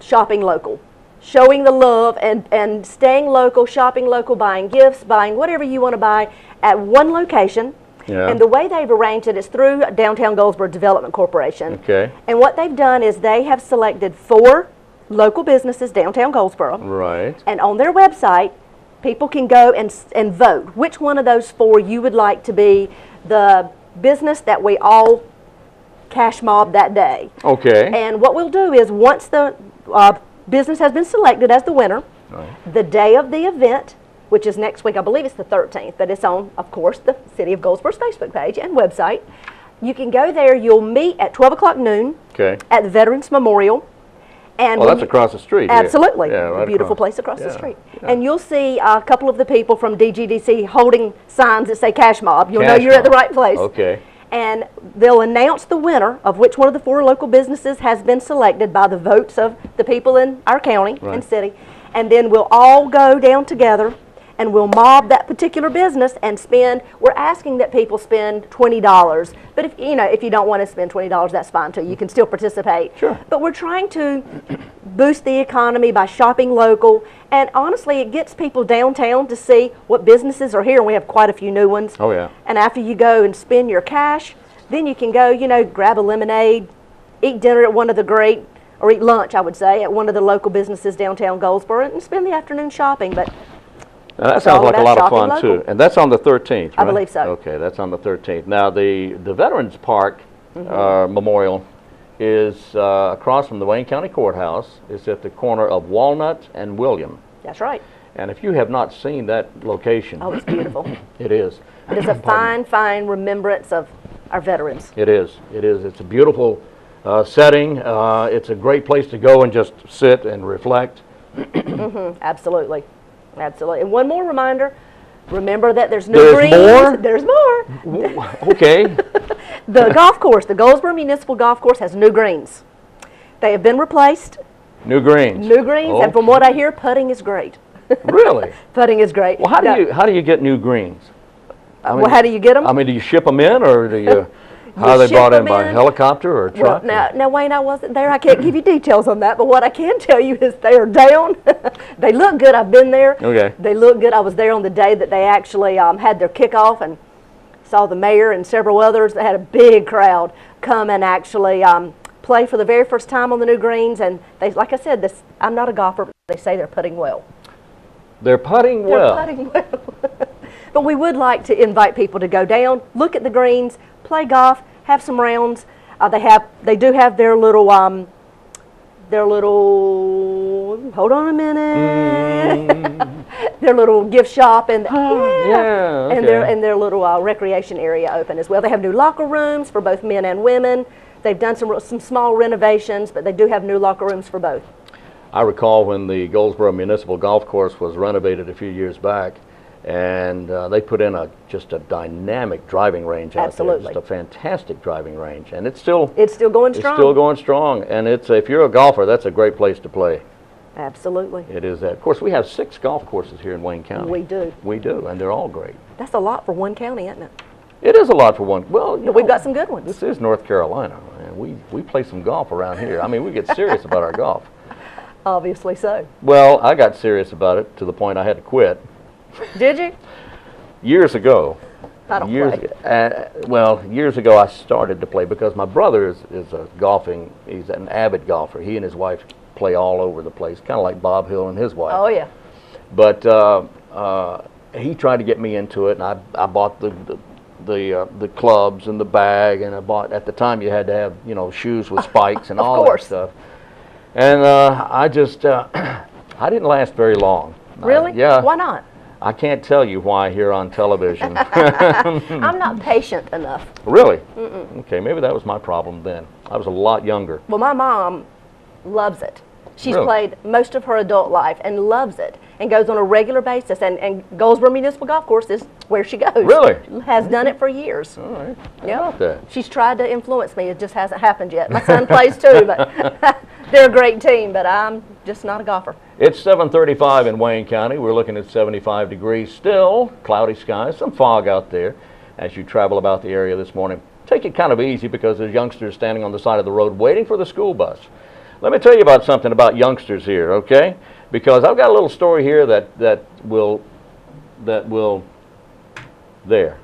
Speaker 1: shopping local, showing the love and staying local, shopping local, buying gifts, buying whatever you want to buy at one location.
Speaker 2: Yeah.
Speaker 1: And the way they've arranged it is through Downtown Goldsboro Development Corporation.
Speaker 2: Okay.
Speaker 1: And what they've done is they have selected 4 local businesses downtown Goldsboro.
Speaker 2: Right.
Speaker 1: And on their website, people can go and vote which one of those 4 you would like to be the business that we all cash mob that day.
Speaker 2: Okay.
Speaker 1: And what we'll do is once the business has been selected as the winner,
Speaker 2: Right.
Speaker 1: the day of the event, which is next week, I believe it's the 13th, but it's on, of course, the City of Goldsboro's Facebook page and website. You can go there. You'll meet at 12 o'clock noon
Speaker 2: Okay.
Speaker 1: at the Veterans Memorial. And
Speaker 2: Well,
Speaker 1: when
Speaker 2: that's
Speaker 1: you-
Speaker 2: across the street here.
Speaker 1: Absolutely.
Speaker 2: Yeah, right
Speaker 1: a beautiful
Speaker 2: across.
Speaker 1: place across the
Speaker 2: Yeah,
Speaker 1: street.
Speaker 2: yeah.
Speaker 1: And you'll see a couple of the people from DGDC holding signs that say Cash Mob. You'll know
Speaker 2: Cash
Speaker 1: you're at the
Speaker 2: mob.
Speaker 1: right place.
Speaker 2: Okay.
Speaker 1: And they'll announce the winner of which one of the 4 local businesses has been selected by the votes of the people in our county
Speaker 2: Right.
Speaker 1: and city. And then we'll all go down together and we'll mob that particular business and spend, we're asking that people spend $20. But if you don't want to spend $20, that's fine too. You can still participate.
Speaker 2: Sure.
Speaker 1: But we're trying to boost the economy by shopping local. And honestly, it gets people downtown to see what businesses are here. And we have quite a few new ones.
Speaker 2: Oh, yeah.
Speaker 1: And after you go and spend your cash, then you can go, grab a lemonade, eat dinner at one of the great, or eat lunch, I would say, at one of the local businesses downtown Goldsboro and spend the afternoon shopping. But
Speaker 2: Now, that
Speaker 1: It's all
Speaker 2: sounds like a lot
Speaker 1: about
Speaker 2: of fun,
Speaker 1: shopping
Speaker 2: too.
Speaker 1: local.
Speaker 2: And that's on the 13th,
Speaker 1: I
Speaker 2: right?
Speaker 1: believe so.
Speaker 2: Okay, that's on the 13th. Now, the Veterans Park Memorial is across from the Wayne County Courthouse. It's at the corner of Walnut and William.
Speaker 1: that's right.
Speaker 2: And if you have not seen that location,
Speaker 1: Oh, it's beautiful.
Speaker 2: it is.
Speaker 1: It is a fine, fine remembrance of our veterans.
Speaker 2: It is. It is. It's a beautiful setting. It's a great place to go and just sit and reflect.
Speaker 1: Absolutely. Absolutely. And one more reminder, remember that there's
Speaker 2: There's
Speaker 1: greens.
Speaker 2: more?
Speaker 1: There's more.
Speaker 2: Okay.
Speaker 1: The golf course, the Goldsboro Municipal Golf Course has new greens. They have been replaced,
Speaker 2: New greens.
Speaker 1: new greens, and from what I hear, putting is great.
Speaker 2: Really?
Speaker 1: Putting is great.
Speaker 2: Well, how do you get new greens? I
Speaker 1: Well, how do you get them?
Speaker 2: I mean, do you ship them in, or do you? How are they
Speaker 1: ship
Speaker 2: brought in
Speaker 1: them
Speaker 2: by
Speaker 1: in.
Speaker 2: helicopter or
Speaker 1: Well,
Speaker 2: truck?
Speaker 1: now, Wayne, I wasn't there. I can't give you details on that, but what I can tell you is they are down. They look good. I've been there.
Speaker 2: Okay.
Speaker 1: They look good. I was there on the day that they actually had their kickoff and saw the mayor and several others. They had a big crowd come and actually play for the very first time on the new greens. And they, like I said, I'm not a golfer, but they say they're putting well.
Speaker 2: They're putting well.
Speaker 1: They're putting well. But we would like to invite people to go down, look at the greens, play golf, have some rounds. They do have their little hold on a minute, their little gift shop and
Speaker 2: Yeah,
Speaker 1: and
Speaker 2: okay.
Speaker 1: their little recreation area open as well. They have new locker rooms for both men and women. They've done some small renovations, but they do have new locker rooms for both.
Speaker 2: I recall when the Goldsboro Municipal Golf Course was renovated a few years back, and they put in just a dynamic driving range out
Speaker 1: Absolutely.
Speaker 2: there. Just a fantastic driving range, and it's still
Speaker 1: Going
Speaker 2: it's
Speaker 1: strong.
Speaker 2: still going strong. And if you're a golfer, that's a great place to play.
Speaker 1: Absolutely.
Speaker 2: It is that. Of course, we have 6 golf courses here in Wayne County.
Speaker 1: We do.
Speaker 2: We do, and they're all great.
Speaker 1: That's a lot for one county, isn't it?
Speaker 2: It is a lot for one. Well,
Speaker 1: We've got some good ones.
Speaker 2: This is North Carolina, and we play some golf around here. I mean, we get serious about our golf.
Speaker 1: Obviously so.
Speaker 2: Well, I got serious about it to the point I had to quit
Speaker 1: Did you?
Speaker 2: years ago.
Speaker 1: I don't
Speaker 2: Years
Speaker 1: play.
Speaker 2: years ago I started to play because my brother is a golfing. He's an avid golfer. He and his wife play all over the place, kind of like Bob Hill and his wife.
Speaker 1: Oh yeah.
Speaker 2: But he tried to get me into it, and I bought the clubs and the bag, and I bought, at the time you had to have shoes with spikes and all that
Speaker 1: course.
Speaker 2: stuff. And I just I didn't last very long.
Speaker 1: Really?
Speaker 2: Yeah.
Speaker 1: Why not?
Speaker 2: I can't tell you why here on television.
Speaker 1: I'm not patient enough.
Speaker 2: Really? Okay, maybe that was my problem then. I was a lot younger.
Speaker 1: Well, my mom loves it. She's
Speaker 2: Really?
Speaker 1: played most of her adult life and loves it and goes on a regular basis. And Goldsboro Municipal Golf Course is where she goes.
Speaker 2: Really?
Speaker 1: Has done it for years.
Speaker 2: All right. How
Speaker 1: Yep.
Speaker 2: about that?
Speaker 1: She's tried to influence me. It just hasn't happened yet. My son plays too, but they're a great team, but I'm just not a golfer.
Speaker 2: It's 7:35 in Wayne County. We're looking at 75 degrees still, cloudy skies, some fog out there as you travel about the area this morning. Take it kind of easy because there's youngsters standing on the side of the road waiting for the school bus. Let me tell you about something about youngsters here, okay? Because I've got a little story here that will there.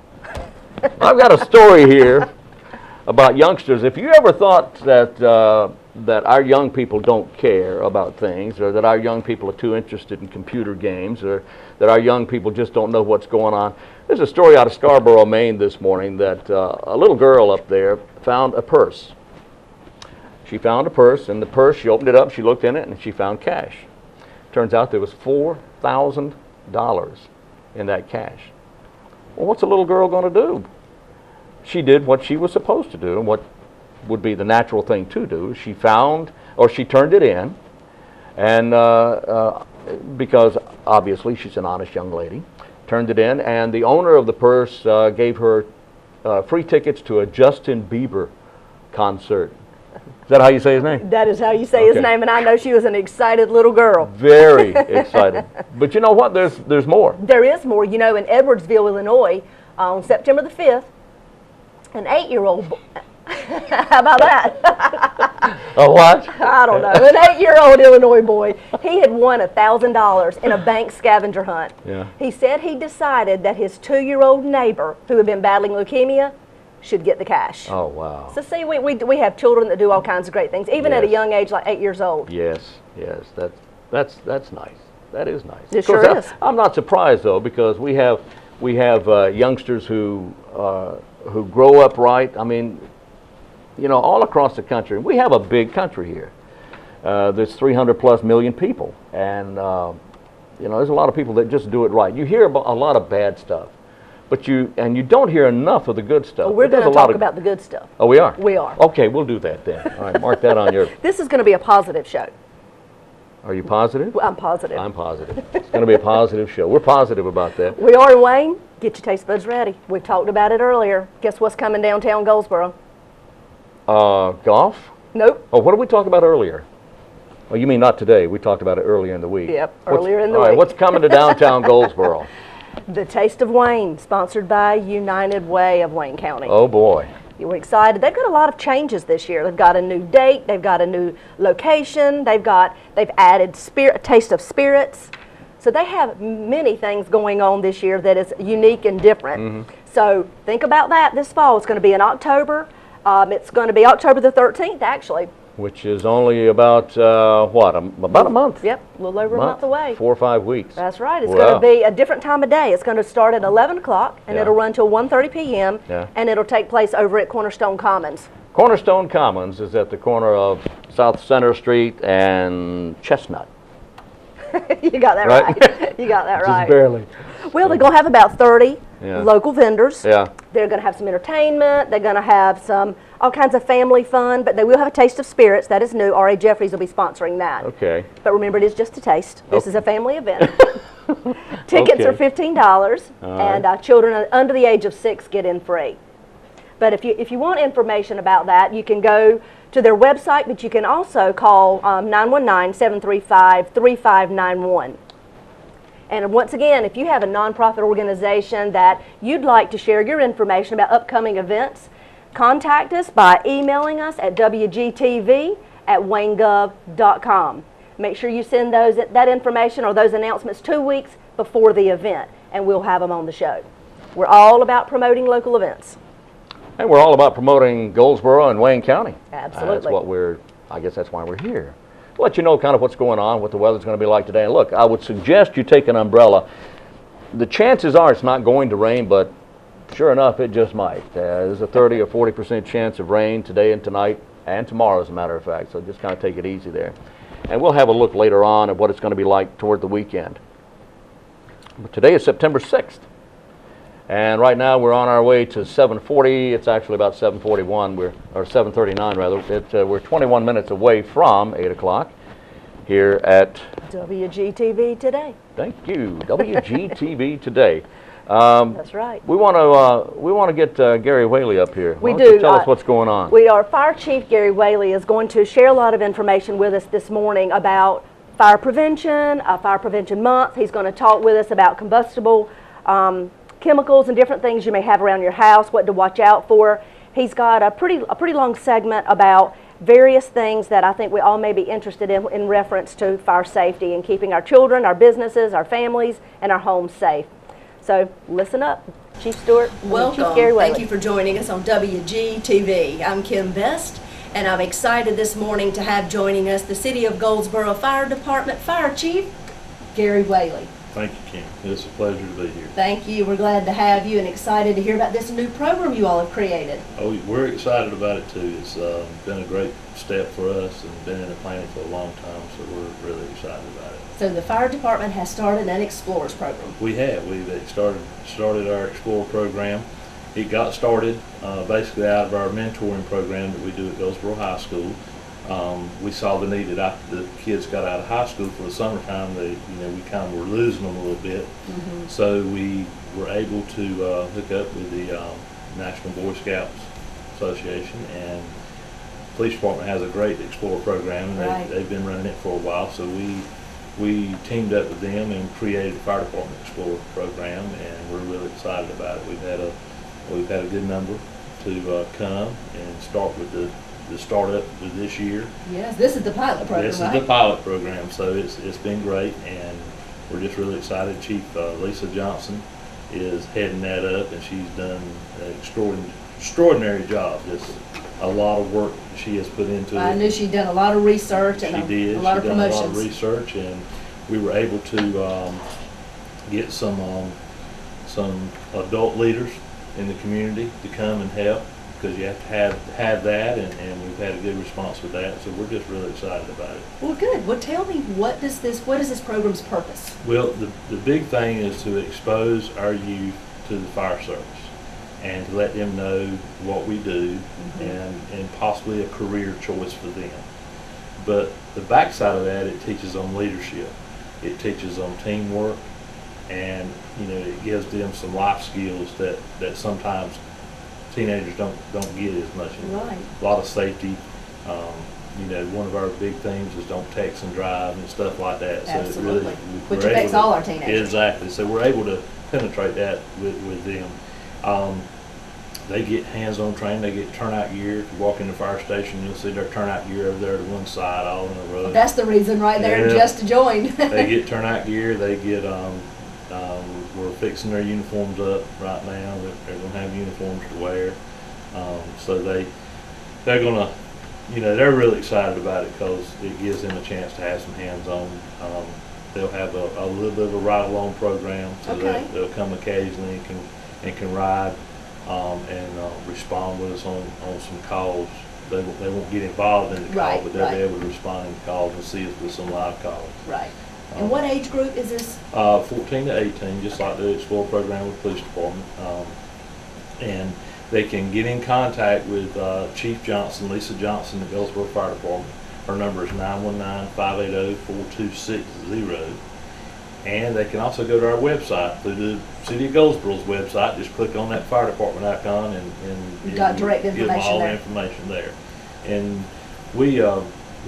Speaker 2: I've got a story here about youngsters. If you ever thought that that our young people don't care about things, or that our young people are too interested in computer games, or that our young people just don't know what's going on, there's a story out of Scarborough, Maine this morning that a little girl up there found a purse. She found a purse, and the purse, she opened it up, she looked in it, and she found cash. Turns out there was $4,000 in that cash. Well, what's a little girl going to do? She did what she was supposed to do, and what would be the natural thing to do. She found, or she turned it in, and because obviously she's an honest young lady, turned it in, and the owner of the purse gave her free tickets to a Justin Bieber concert. Is that how you say his name?
Speaker 1: That is how you say his
Speaker 2: Okay.
Speaker 1: name, and I know she was an excited little girl.
Speaker 2: Very excited. But you know what? There's more.
Speaker 1: There is more. You know, in Edwardsville, Illinois, on September the 5th, an 8-year-old, how about that?
Speaker 2: A what?
Speaker 1: I don't know. An 8-year-old Illinois boy, he had won $1,000 in a bank scavenger hunt.
Speaker 2: Yeah.
Speaker 1: He said he decided that his 2-year-old neighbor, who had been battling leukemia, should get the cash.
Speaker 2: Oh, wow.
Speaker 1: So see, we have children that do all kinds of great things, even at a
Speaker 2: Yes.
Speaker 1: young age, like 8 years old.
Speaker 2: Yes, that's nice. That is nice.
Speaker 1: It
Speaker 2: Of course,
Speaker 1: sure is.
Speaker 2: I'm not surprised though, because we have youngsters who grow up right. I mean, you know, all across the country. We have a big country here. There's 300 plus million people, and you know, there's a lot of people that just do it right. You hear about a lot of bad stuff, but you don't hear enough of the good stuff.
Speaker 1: Well, we're
Speaker 2: But there's
Speaker 1: going to
Speaker 2: a lot
Speaker 1: talk
Speaker 2: of-
Speaker 1: about the good stuff.
Speaker 2: Oh, we are?
Speaker 1: We are.
Speaker 2: Okay, we'll do that then. All right, mark that on your...
Speaker 1: This is going to be a positive show.
Speaker 2: Are you positive?
Speaker 1: Well, I'm positive.
Speaker 2: I'm positive. It's going to be a positive show. We're positive about that.
Speaker 1: We are in Wayne. Get your taste buds ready. We talked about it earlier. Guess what's coming downtown Goldsboro?
Speaker 2: Golf?
Speaker 1: Nope.
Speaker 2: Oh, what did we talk about earlier? Oh, you mean not today. We talked about it earlier in the week.
Speaker 1: Yep, earlier in the
Speaker 2: all right,
Speaker 1: week.
Speaker 2: what's coming to downtown Goldsboro?
Speaker 1: The Taste of Wayne, sponsored by United Way of Wayne County.
Speaker 2: Oh, boy.
Speaker 1: We're excited. They've got a lot of changes this year. They've got a new date. They've got a new location. They've added Taste of Spirits. So they have many things going on this year that is unique and different.
Speaker 2: Mm-hmm.
Speaker 1: So think about that this fall. It's going to be in October. It's going to be October the 13th, actually.
Speaker 2: Which is only about, about a month?
Speaker 1: Yep, a little over a month away.
Speaker 2: 4 or 5 weeks.
Speaker 1: That's right. It's
Speaker 2: Wow.
Speaker 1: going to be a different time of day. It's going to start at 11 o'clock, and
Speaker 2: Yeah.
Speaker 1: it'll run till 1:30 p.m.,
Speaker 2: Yeah.
Speaker 1: and it'll take place over at Cornerstone Commons.
Speaker 2: Cornerstone Commons is at the corner of South Center Street and Chestnut.
Speaker 1: You got that
Speaker 2: Right?
Speaker 1: right. You got that right.
Speaker 2: Just barely.
Speaker 1: Well, they're going to have about 30
Speaker 2: Yeah.
Speaker 1: local vendors.
Speaker 2: Yeah.
Speaker 1: They're going to have some entertainment. They're going to have all kinds of family fun, but they will have a Taste of Spirits. That is new. R.A. Jeffries will be sponsoring that.
Speaker 2: Okay.
Speaker 1: But remember, it is just a taste. This
Speaker 2: Okay.
Speaker 1: is a family event. Tickets are
Speaker 2: Okay.
Speaker 1: $15,
Speaker 2: All right.
Speaker 1: and children under the age of 6 get in free. But if you want information about that, you can go to their website, but you can also call 919-735-3591. And once again, if you have a nonprofit organization that you'd like to share your information about upcoming events, contact us by emailing us at wgtv@waynegov.com. Make sure you send that information or those announcements 2 weeks before the event, and we'll have them on the show. We're all about promoting local events.
Speaker 2: And we're all about promoting Goldsboro and Wayne County.
Speaker 1: Absolutely.
Speaker 2: I guess that's why we're here. To let you know kind of what's going on, what the weather's going to be like today. And look, I would suggest you take an umbrella. The chances are it's not going to rain, but sure enough, it just might. There's a 30 or 40% chance of rain today and tonight and tomorrow, as a matter of fact. So just kind of take it easy there. And we'll have a look later on at what it's going to be like toward the weekend. But today is September 6th. And right now we're on our way to 7:40. It's actually about 7:41, or 7:39 rather. We're 21 minutes away from 8 o'clock. here at,
Speaker 1: WGTV today.
Speaker 2: thank you, WGTV Today.
Speaker 1: That's right.
Speaker 2: We want to get Gary Whaley up here.
Speaker 1: We
Speaker 2: Why don't you
Speaker 1: do.
Speaker 2: tell us what's going on.
Speaker 1: Our Fire Chief Gary Whaley is going to share a lot of information with us this morning about fire prevention, Fire Prevention Month. He's going to talk with us about combustible chemicals and different things you may have around your house, what to watch out for. He's got a pretty long segment about various things that I think we all may be interested in reference to fire safety and keeping our children, our businesses, our families, and our homes safe. So listen up. Chief Stewart,
Speaker 7: Welcome.
Speaker 1: Chief Gary Whaley.
Speaker 7: Thank you for joining us on WGTV. I'm Kim Best, and I'm excited this morning to have joining us the City of Goldsboro Fire Department Fire Chief, Gary Whaley.
Speaker 8: Thank you, Kim. It's a pleasure to be here.
Speaker 7: Thank you. We're glad to have you and excited to hear about this new program you all have created.
Speaker 8: Oh, we're excited about it too. It's been a great step for us and been in the planning for a long time, so we're really excited about it.
Speaker 7: So the fire department has started an Explorers program.
Speaker 8: We have. We've started our Explorer program. It got started basically out of our mentoring program that we do at Goldsboro High School. We saw the need that after the kids got out of high school for the summertime, we kind of were losing them a little bit.
Speaker 7: Mm-hmm.
Speaker 8: So we were able to hook up with the National Boy Scouts Association, and the police department has a great Explorer program, and
Speaker 7: Right.
Speaker 8: they've been running it for a while. So we teamed up with them and created the Fire Department Explorer program, and we're really excited about it. We've had a good number to come and start with the startup for this year.
Speaker 7: Yes, this is the pilot program,
Speaker 8: This is the pilot program, so it's been great, and we're just really excited. Chief Lisa Johnson is heading that up, and she's done an extraordinary job. Just a lot of work she has put into it.
Speaker 7: I knew she'd done a lot of research and
Speaker 8: She
Speaker 7: a lot of
Speaker 8: done a lot of
Speaker 7: promotions.
Speaker 8: research, and we were able to get some adult leaders in the community to come and help, because you have to have that, and we've had a good response with that, so we're just really excited about it.
Speaker 7: Well, good. Well, tell me, what is this program's purpose?
Speaker 8: Well, the big thing is to expose our youth to the fire service and to let them know what we do, and possibly a career choice for them. But the backside of that, it teaches them leadership. It teaches them teamwork, and it gives them some life skills that sometimes teenagers don't get as much anymore.
Speaker 7: Right.
Speaker 8: A lot of safety. One of our big things is don't text and drive and stuff like that.
Speaker 7: Absolutely.
Speaker 8: So it really,
Speaker 7: Which
Speaker 8: we're
Speaker 7: affects
Speaker 8: able to-
Speaker 7: all our teenagers.
Speaker 8: Exactly. So we're able to penetrate that with them. They get hands-on training. They get turnout gear. If you walk in the fire station, you'll see their turnout gear over there to one side, all in a row.
Speaker 7: That's the reason right there,
Speaker 8: Yeah.
Speaker 7: just to join.
Speaker 8: They get turnout gear. They get we're fixing their uniforms up right now. They're going to have uniforms to wear. So they're going to, they're really excited about it because it gives them a chance to have some hands-on. They'll have a little bit of a ride-along program, so
Speaker 7: Okay.
Speaker 8: they'll come occasionally and can ride and respond with us on some calls. They won't get involved in the call,
Speaker 7: Right,
Speaker 8: but they'll
Speaker 7: right.
Speaker 8: be able to respond to calls and see us with some live calls.
Speaker 7: Right. And what age group is this?
Speaker 8: 14 to 18, just like the Explore program with the police department. And they can get in contact with Chief Johnson, Lisa Johnson, at Goldsboro Fire Department. Her number is 919-580-4260. And they can also go to our website through the City of Goldsboro's website. Just click on that fire department icon, and
Speaker 7: You've got direct
Speaker 8: give them
Speaker 7: information
Speaker 8: all
Speaker 7: there.
Speaker 8: the information there. And we're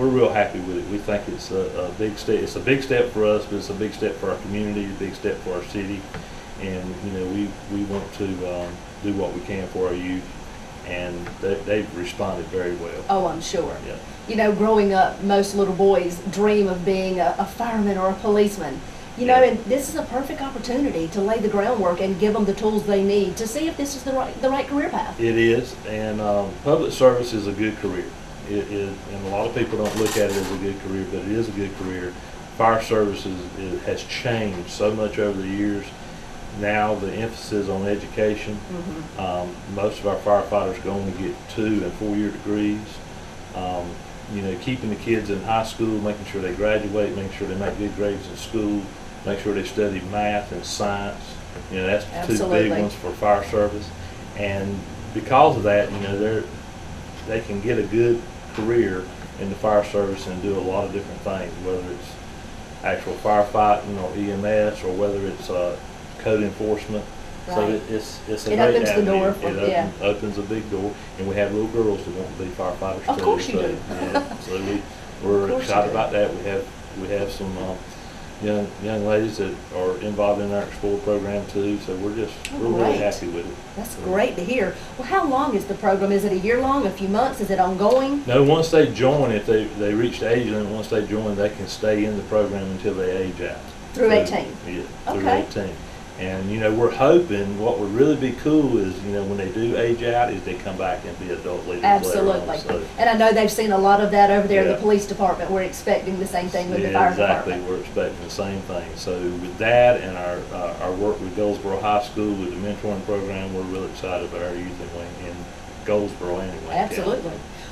Speaker 8: real happy with it. We think it's a big step. It's a big step for us, but it's a big step for our community, a big step for our city. And we want to do what we can for our youth, and they've responded very well.
Speaker 7: Oh, I'm sure.
Speaker 8: Yeah.
Speaker 7: Growing up, most little boys dream of being a fireman or a policeman.
Speaker 8: Yeah.
Speaker 7: And this is a perfect opportunity to lay the groundwork and give them the tools they need to see if this is the right career path.
Speaker 8: It is, and public service is a good career. It is, and a lot of people don't look at it as a good career, but it is a good career. Fire services has changed so much over the years. Now the emphasis on education. Most of our firefighters go on to get 2- and 4-year degrees. Keeping the kids in high school, making sure they graduate, making sure they make good grades in school, make sure they study math and science. That's the two
Speaker 7: Absolutely.
Speaker 8: big ones for fire service. And because of that, they can get a good career in the fire service and do a lot of different things, whether it's actual firefighting or EMS or whether it's code enforcement. So
Speaker 7: Right.
Speaker 8: it's a
Speaker 7: It
Speaker 8: great
Speaker 7: opens the door
Speaker 8: avenue.
Speaker 7: for-
Speaker 8: It
Speaker 7: yeah.
Speaker 8: opens a big door, and we have little girls that want to be firefighters too.
Speaker 7: Of course you
Speaker 8: so,
Speaker 7: do.
Speaker 8: Yeah, so
Speaker 7: Of
Speaker 8: we're
Speaker 7: course you
Speaker 8: excited
Speaker 7: do.
Speaker 8: about that. We have some young ladies that are involved in our Explore program too. So we're really
Speaker 7: great.
Speaker 8: happy with it.
Speaker 7: That's great to hear. Well, how long is the program? Is it a year long, a few months? Is it ongoing?
Speaker 8: No, once they join, if they reach the age limit, once they join, they can stay in the program until they age out.
Speaker 7: Through
Speaker 8: So,
Speaker 7: 18?
Speaker 8: Yeah, through
Speaker 7: Okay.
Speaker 8: 18. And, we're hoping, what would really be cool is, when they do age out, is they come back and be adult leaders
Speaker 7: Absolutely.
Speaker 8: later on. So,
Speaker 7: And I know they've seen a lot of that over there in the
Speaker 8: Yeah.
Speaker 7: police department. We're expecting the same thing with the
Speaker 8: yeah,
Speaker 7: fire
Speaker 8: exactly.
Speaker 7: department.
Speaker 8: We're expecting the same thing. So with that and our work with Goldsboro High School with the mentoring program, we're really excited about our youth in Goldsboro anyway.
Speaker 7: Absolutely.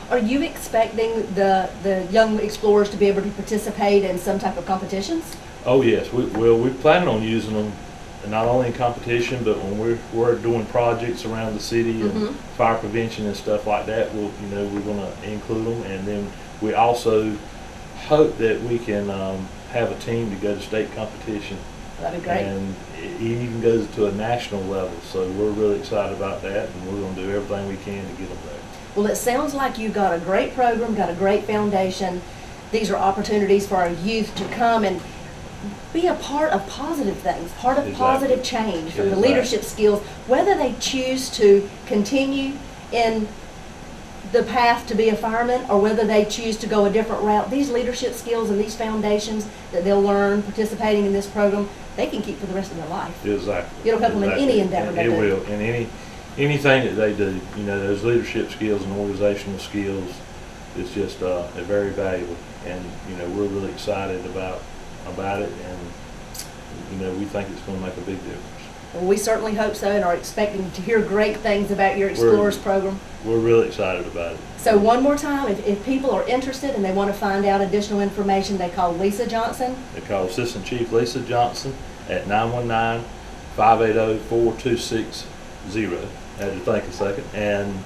Speaker 7: Are you expecting the young explorers to be able to participate in some type of competitions?
Speaker 8: Oh, yes. We're planning on using them not only in competition, but when we're doing projects around the city and fire prevention and stuff like that, we're going to include them. And then we also hope that we can have a team to go to state competition.
Speaker 7: That'd be great.
Speaker 8: And it even goes to a national level. So we're really excited about that, and we're going to do everything we can to get them there.
Speaker 7: Well, it sounds like you've got a great program, got a great foundation. These are opportunities for our youth to come and be a part of positive things, part of
Speaker 8: Exactly.
Speaker 7: positive change from the
Speaker 8: Exactly.
Speaker 7: leadership skills, whether they choose to continue in the path to be a fireman or whether they choose to go a different route. These leadership skills and these foundations that they'll learn participating in this program, they can keep for the rest of their life.
Speaker 8: Exactly.
Speaker 7: It'll help them in any endeavor
Speaker 8: And
Speaker 7: they
Speaker 8: it
Speaker 7: do.
Speaker 8: will. And anything that they do, those leadership skills and organizational skills is just they're very valuable. And we're really excited about it, and we think it's going to make a big difference.
Speaker 7: Well, we certainly hope so and are expecting to hear great things about your Explorers program.
Speaker 8: We're really excited about it.
Speaker 7: So one more time, if people are interested and they want to find out additional information, they call Lisa Johnson.
Speaker 8: They call Assistant Chief Lisa Johnson at 919-580-4260. I had to think a second. And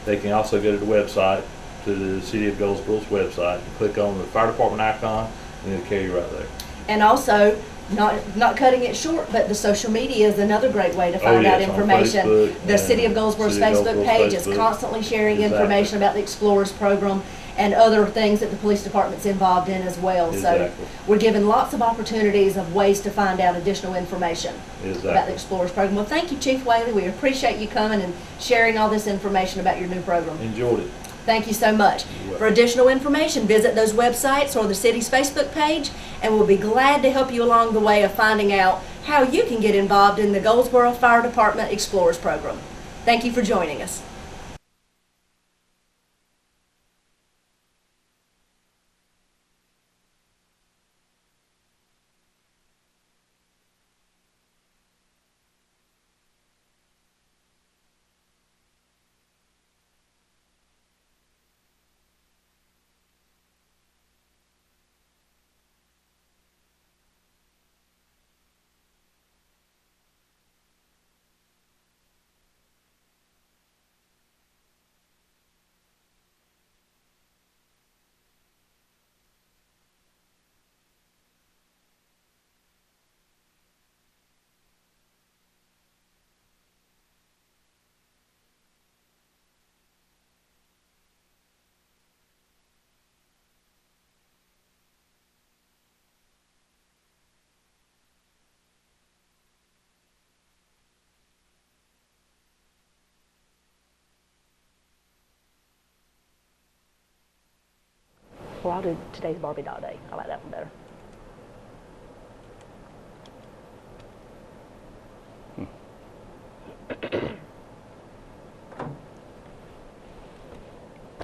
Speaker 8: they can also go to the website, to the City of Goldsboro's website, and click on the fire department icon, and it'll carry you right there.
Speaker 7: And also, not cutting it short, but the social media is another great way to find out
Speaker 8: yes, on
Speaker 7: information.
Speaker 8: Facebook
Speaker 7: The City of
Speaker 8: and
Speaker 7: Goldsboro's
Speaker 8: City of
Speaker 7: Facebook
Speaker 8: Goldsboro's
Speaker 7: page is
Speaker 8: Facebook.
Speaker 7: constantly sharing
Speaker 8: Exactly.
Speaker 7: information about the Explorers program and other things that the police department's involved in as well.
Speaker 8: Exactly.
Speaker 7: So we're given lots of opportunities of ways to find out additional information about the
Speaker 8: Exactly.
Speaker 7: Explorers program. Well, thank you, Chief Whaley. We appreciate you coming and sharing all this information about your new program.
Speaker 8: Enjoyed it.
Speaker 7: Thank you so much. For additional information, visit those websites or the city's Facebook page, and we'll be glad to help you along the way of finding out how you can get involved in the Goldsboro Fire Department Explorers program. Thank you for joining us.
Speaker 1: Well, I'll do today's Barbie Doll Day. I like that one better.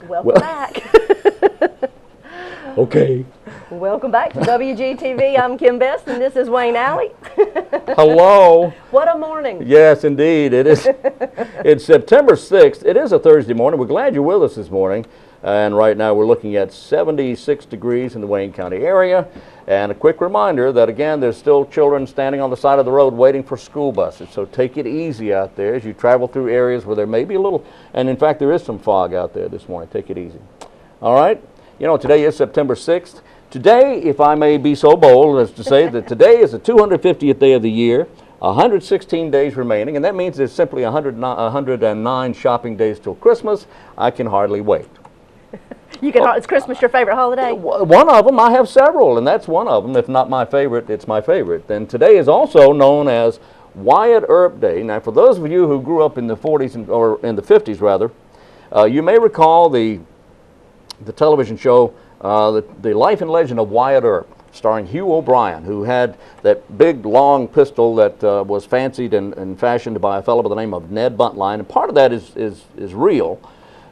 Speaker 1: Welcome back.
Speaker 2: Okay.
Speaker 1: Welcome back to WGTV. I'm Kim Best, and this is Wayne Alley.
Speaker 2: Hello.
Speaker 1: What a morning.
Speaker 2: Yes, indeed. It is. It's September 6th. It is a Thursday morning. We're glad you're with us this morning. And right now we're looking at 76 degrees in the Wayne County area. And a quick reminder that, again, there's still children standing on the side of the road waiting for school buses. So take it easy out there as you travel through areas where there may be a little, and in fact there is some fog out there this morning. Take it easy. All right. You know, today is September 6th. Today, if I may be so bold as to say that today is the 250th day of the year, 116 days remaining, and that means there's simply 109 shopping days till Christmas. I can hardly wait.
Speaker 1: Is Christmas your favorite holiday?
Speaker 2: One of them, I have several, and that's one of them. If not my favorite, it's my favorite. And today is also known as Wyatt Earp Day. Now, for those of you who grew up in the 40s, or in the 50s rather, you may recall the television show, The Life and Legend of Wyatt Earp, starring Hugh O'Brien, who had that big, long pistol that was fancied and fashioned by a fellow by the name of Ned Buntline. And part of that is real.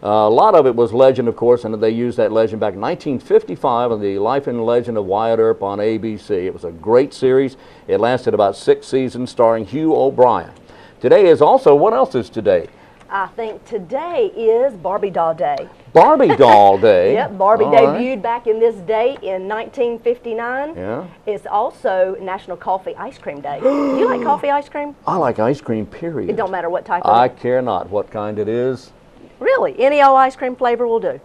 Speaker 2: A lot of it was legend, of course, and they used that legend back in 1955 on The Life and Legend of Wyatt Earp on ABC. It was a great series. It lasted about 6 seasons, starring Hugh O'Brien. Today is also, what else is today?
Speaker 1: I think today is Barbie Doll Day.
Speaker 2: Barbie Doll Day.
Speaker 1: Yep, Barbie
Speaker 2: All right.
Speaker 1: debuted back in this date in 1959.
Speaker 2: Yeah.
Speaker 1: It's also National Coffee Ice Cream Day. Do you like coffee ice cream?
Speaker 2: I like ice cream, period.
Speaker 1: It don't matter what type of
Speaker 2: I
Speaker 1: it.
Speaker 2: care not what kind it is.
Speaker 1: Really? Any old ice cream flavor will do.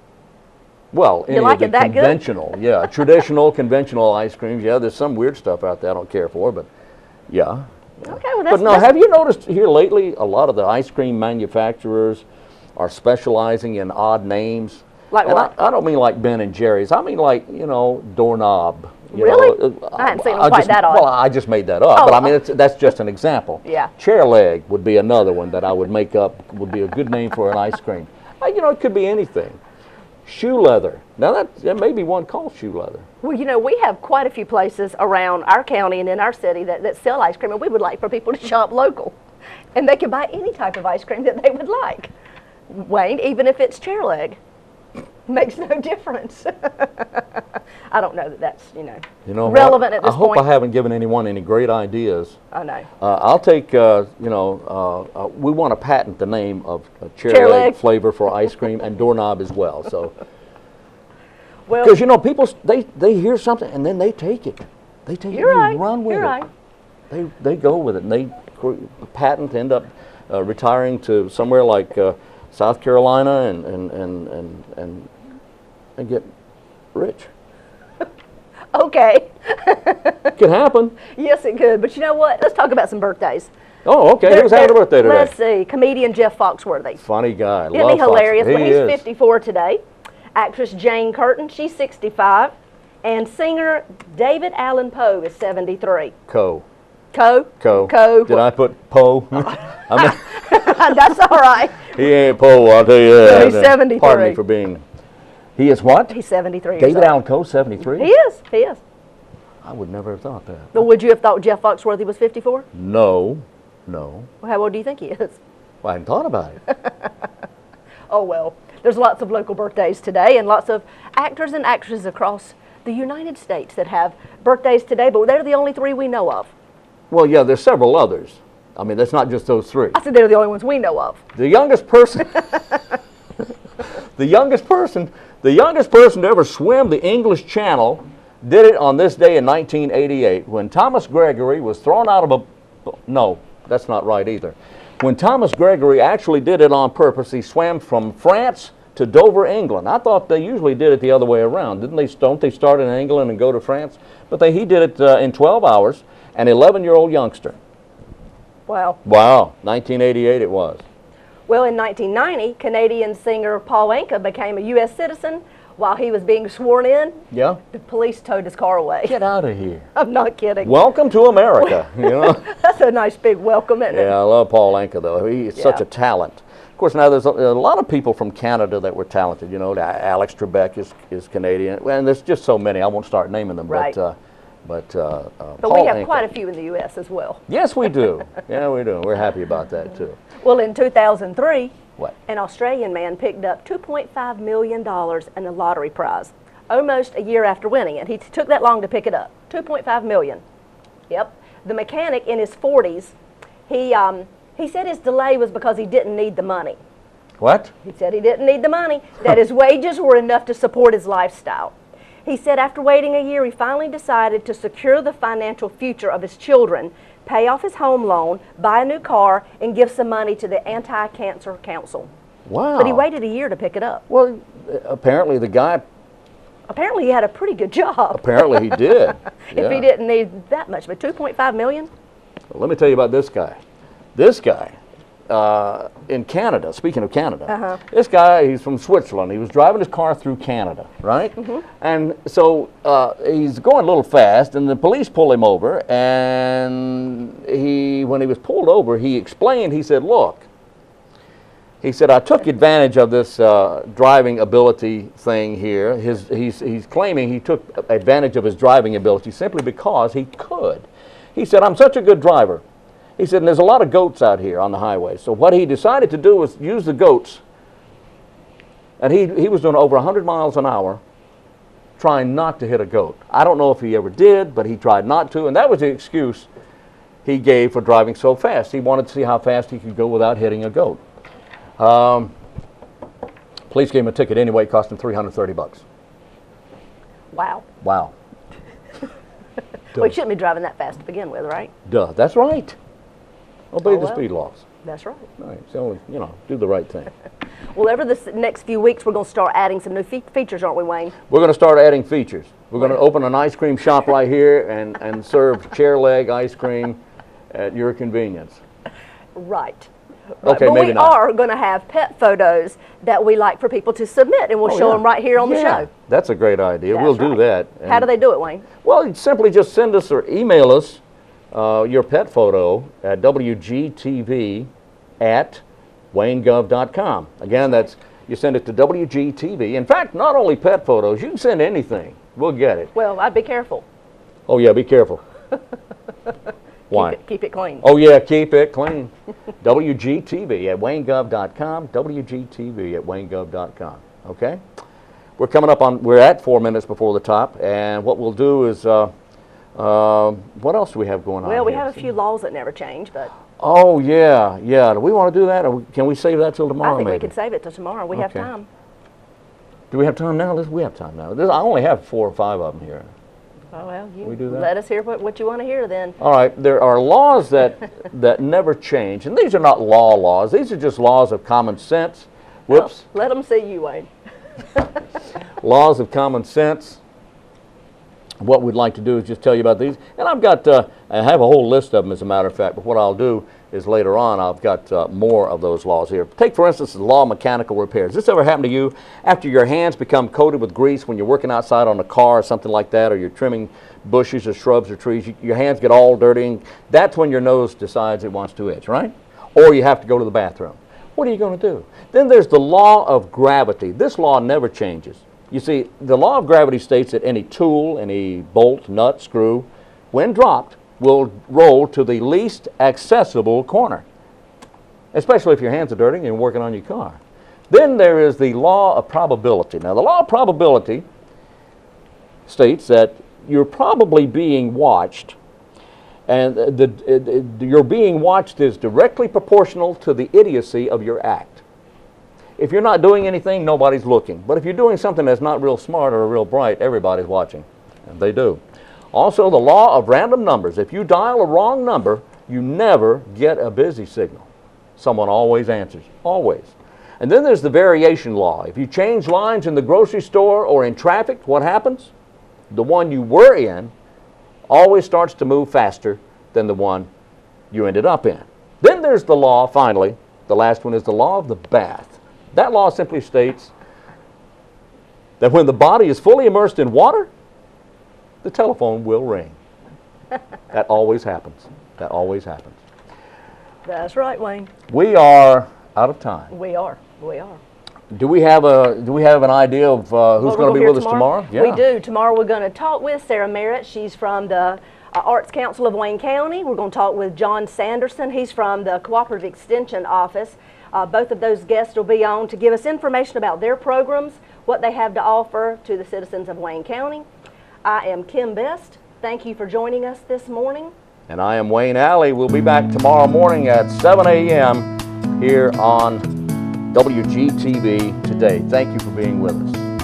Speaker 2: Well, any
Speaker 1: like
Speaker 2: of the
Speaker 1: it that good?
Speaker 2: conventional, yeah, traditional, conventional ice creams. Yeah, there's some weird stuff out there I don't care for, but yeah.
Speaker 1: Okay, well that's
Speaker 2: But no, have you noticed here lately a lot of the ice cream manufacturers are specializing in odd names?
Speaker 1: Like
Speaker 2: And
Speaker 1: what?
Speaker 2: I don't mean like Ben and Jerry's. I mean like, you know, doorknob. You
Speaker 1: Really?
Speaker 2: know,
Speaker 1: I hadn't seen them quite that odd.
Speaker 2: Well, I just made that up,
Speaker 1: Oh,
Speaker 2: but I mean, that's just an example.
Speaker 1: Yeah.
Speaker 2: Chair leg would be another one that I would make up, would be a good name for an ice cream. You know, it could be anything. Shoe leather. Now there may be one called shoe leather.
Speaker 1: Well, you know, we have quite a few places around our county and in our city that sell ice cream, and we would like for people to shop local. And they can buy any type of ice cream that they would like. Wayne, even if it's chair leg, makes no difference. I don't know that that's, you know relevant at this
Speaker 2: I hope
Speaker 1: point.
Speaker 2: I haven't given anyone any great ideas.
Speaker 1: I know.
Speaker 2: I'll take, we want to patent the name of a chair
Speaker 1: Chair
Speaker 2: leg
Speaker 1: leg.
Speaker 2: flavor for ice cream and doorknob as well. So,
Speaker 1: Well,
Speaker 2: because you know, people they hear something and then they take it. They take
Speaker 1: you're
Speaker 2: it
Speaker 1: right.
Speaker 2: and run with
Speaker 1: You're
Speaker 2: it.
Speaker 1: right.
Speaker 2: They go with it and they patent, end up retiring to somewhere like South Carolina and get rich.
Speaker 1: Okay.
Speaker 2: It can happen.
Speaker 1: Yes, it could. But you know what? Let's talk about some birthdays.
Speaker 2: Oh, okay. Who's having a birthday today?
Speaker 1: Let's see. Comedian Jeff Foxworthy.
Speaker 2: Funny guy.
Speaker 1: Isn't
Speaker 2: Love
Speaker 1: he hilarious?
Speaker 2: Fox.
Speaker 1: Well,
Speaker 2: He
Speaker 1: he's
Speaker 2: is.
Speaker 1: 54 today. Actress Jane Curtin, she's 65. And singer David Allan Poe is 73.
Speaker 2: Co.
Speaker 1: Coe.
Speaker 2: Did I put Poe? I mean,
Speaker 1: That's all right.
Speaker 2: he ain't Poe, I'll tell you
Speaker 1: No,
Speaker 2: that.
Speaker 1: he's 73.
Speaker 2: Pardon me for being. He is what?
Speaker 1: He's 73 years
Speaker 2: David
Speaker 1: old.
Speaker 2: Allan Coe, 73?
Speaker 1: He is.
Speaker 2: I would never have thought that.
Speaker 1: But would you have thought Jeff Foxworthy was 54?
Speaker 2: No.
Speaker 1: Well, how old do you think he is?
Speaker 2: Well, I hadn't thought about it.
Speaker 1: Oh, well, there's lots of local birthdays today and lots of actors and actresses across the United States that have birthdays today, but they're the only 3 we know of.
Speaker 2: Well, yeah, there's several others. I mean, that's not just those 3.
Speaker 1: I said they're the only ones we know of.
Speaker 2: The youngest person, the youngest person to ever swim the English Channel did it on this day in 1988 when Thomas Gregory was thrown out of a, no, that's not right either. When Thomas Gregory actually did it on purpose, he swam from France to Dover, England. I thought they usually did it the other way around. Don't they start in England and go to France? But he did it in 12 hours, an 11-year-old youngster.
Speaker 1: Wow.
Speaker 2: Wow, 1988 it was.
Speaker 1: Well, in 1990, Canadian singer Paul Anka became a U.S. citizen. While he was being sworn in,
Speaker 2: Yeah?
Speaker 1: the police towed his car away.
Speaker 2: Get out of here.
Speaker 1: I'm not kidding.
Speaker 2: Welcome to America, you know?
Speaker 1: That's a nice big welcome, isn't it?
Speaker 2: Yeah, I love Paul Anka, though. He's such
Speaker 1: Yeah.
Speaker 2: a talent. Of course, now there's a lot of people from Canada that were talented. You know, Alex Trebek is Canadian. And there's just so many. I won't start naming them.
Speaker 1: Right.
Speaker 2: But
Speaker 1: But
Speaker 2: Paul
Speaker 1: we have
Speaker 2: Anka.
Speaker 1: quite a few in the U.S. as well.
Speaker 2: Yes, we do. Yeah, we do. We're happy about that, too.
Speaker 1: Well, in 2003,
Speaker 2: What?
Speaker 1: an Australian man picked up $2.5 million in a lottery prize, almost a year after winning it. He took that long to pick it up, $2.5 million. Yep. The mechanic in his 40s, he said his delay was because he didn't need the money.
Speaker 2: What?
Speaker 1: He said he didn't need the money, that his wages were enough to support his lifestyle. He said after waiting a year, he finally decided to secure the financial future of his children, pay off his home loan, buy a new car, and give some money to the Anti-Cancer Council.
Speaker 2: Wow.
Speaker 1: But he waited a year to pick it up.
Speaker 2: Well, apparently the guy
Speaker 1: Apparently he had a pretty good job.
Speaker 2: Apparently he did.
Speaker 1: If he
Speaker 2: Yeah.
Speaker 1: didn't need that much, but 2.5 million?
Speaker 2: Let me tell you about this guy. This guy, in Canada, speaking of Canada, this guy, he's from Switzerland. He was driving his car through Canada, right? And so he's going a little fast, and the police pull him over, and when he was pulled over, he explained, he said, look, he said, I took advantage of this driving ability thing here. He's claiming he took advantage of his driving ability simply because he could. He said, I'm such a good driver. He said, and there's a lot of goats out here on the highway. So what he decided to do was use the goats. And he was doing over 100 miles an hour trying not to hit a goat. I don't know if he ever did, but he tried not to. And that was the excuse he gave for driving so fast. He wanted to see how fast he could go without hitting a goat. Police gave him a ticket anyway. It cost him $330.
Speaker 1: Wow.
Speaker 2: Wow.
Speaker 1: Well, he shouldn't be driving that fast to begin with, right?
Speaker 2: Duh. That's right. Obey
Speaker 1: Oh,
Speaker 2: the
Speaker 1: well.
Speaker 2: speed laws.
Speaker 1: That's right.
Speaker 2: Right. So, do the right thing.
Speaker 1: Well, over the next few weeks, we're going to start adding some new features, aren't we, Wayne?
Speaker 2: We're going to start adding features. We're going to open an ice cream shop right here and serve chair leg ice cream at your convenience.
Speaker 1: Right.
Speaker 2: Okay,
Speaker 1: but
Speaker 2: maybe
Speaker 1: we
Speaker 2: not.
Speaker 1: are going to have pet photos that we like for people to submit, and we'll show them right here on the show.
Speaker 2: That's a great idea. We'll do that.
Speaker 1: How do they do it, Wayne?
Speaker 2: Well, simply just send us or email us your pet photo at WGTV@waynegov.com. Again, you send it to WGTV. In fact, not only pet photos, you can send anything. We'll get it.
Speaker 1: Well, I'd be careful.
Speaker 2: Oh, yeah, be careful. Why?
Speaker 1: Keep it clean.
Speaker 2: Oh, yeah, keep it clean. WGTV@waynegov.com, WGTV@waynegov.com, okay? We're at 4 minutes before the top, and what we'll do is, what else do we have going on
Speaker 1: Well, we
Speaker 2: here?
Speaker 1: have a few laws that never change, but
Speaker 2: Oh, yeah. Do we want to do that, or can we save that till tomorrow,
Speaker 1: I think
Speaker 2: maybe?
Speaker 1: we can save it till tomorrow. We have
Speaker 2: Okay.
Speaker 1: time.
Speaker 2: Do we have time now? We have time now. I only have 4 or 5 of them here.
Speaker 1: Oh, well,
Speaker 2: we do that?
Speaker 1: let us hear what you want to hear then.
Speaker 2: All right, there are laws that never change, and these are not laws. These are just laws of common sense. Whoops.
Speaker 1: Oh, let them see you, Wayne.
Speaker 2: Laws of common sense. What we'd like to do is just tell you about these. And I have a whole list of them, as a matter of fact, but what I'll do is later on I've got more of those laws here. Take, for instance, the law of mechanical repairs. This ever happened to you after your hands become coated with grease when you're working outside on a car or something like that, or you're trimming bushes or shrubs or trees, your hands get all dirty, and that's when your nose decides it wants to itch, right? Or you have to go to the bathroom. What are you going to do? Then there's the law of gravity. This law never changes. You see, the law of gravity states that any tool, any bolt, nut, screw, when dropped, will roll to the least accessible corner, especially if your hands are dirty and you're working on your car. Then there is the law of probability. Now, the law of probability states that you're probably being watched, and your being watched is directly proportional to the idiocy of your act. If you're not doing anything, nobody's looking. But if you're doing something that's not real smart or real bright, everybody's watching. And they do. Also, the law of random numbers. If you dial a wrong number, you never get a busy signal. Someone always answers. Always. And then there's the variation law. If you change lines in the grocery store or in traffic, what happens? The one you were in always starts to move faster than the one you ended up in. Then there's the law, finally, the last one is the law of the bath. That law simply states that when the body is fully immersed in water, the telephone will ring. That always happens. That always happens.
Speaker 1: That's right, Wayne.
Speaker 2: We are out of time.
Speaker 1: We are. We are.
Speaker 2: Do we have an idea of who's going to be with us tomorrow?
Speaker 1: Yeah. We do. Tomorrow we're going to talk with Sarah Merritt. She's from the Arts Council of Wayne County. We're going to talk with John Sanderson. He's from the Cooperative Extension Office. Both of those guests will be on to give us information about their programs, what they have to offer to the citizens of Wayne County. I am Kim Best. Thank you for joining us this morning.
Speaker 2: And I am Wayne Alley. We'll be back tomorrow morning at 7 a.m. here on WGTV Today. Thank you for being with us.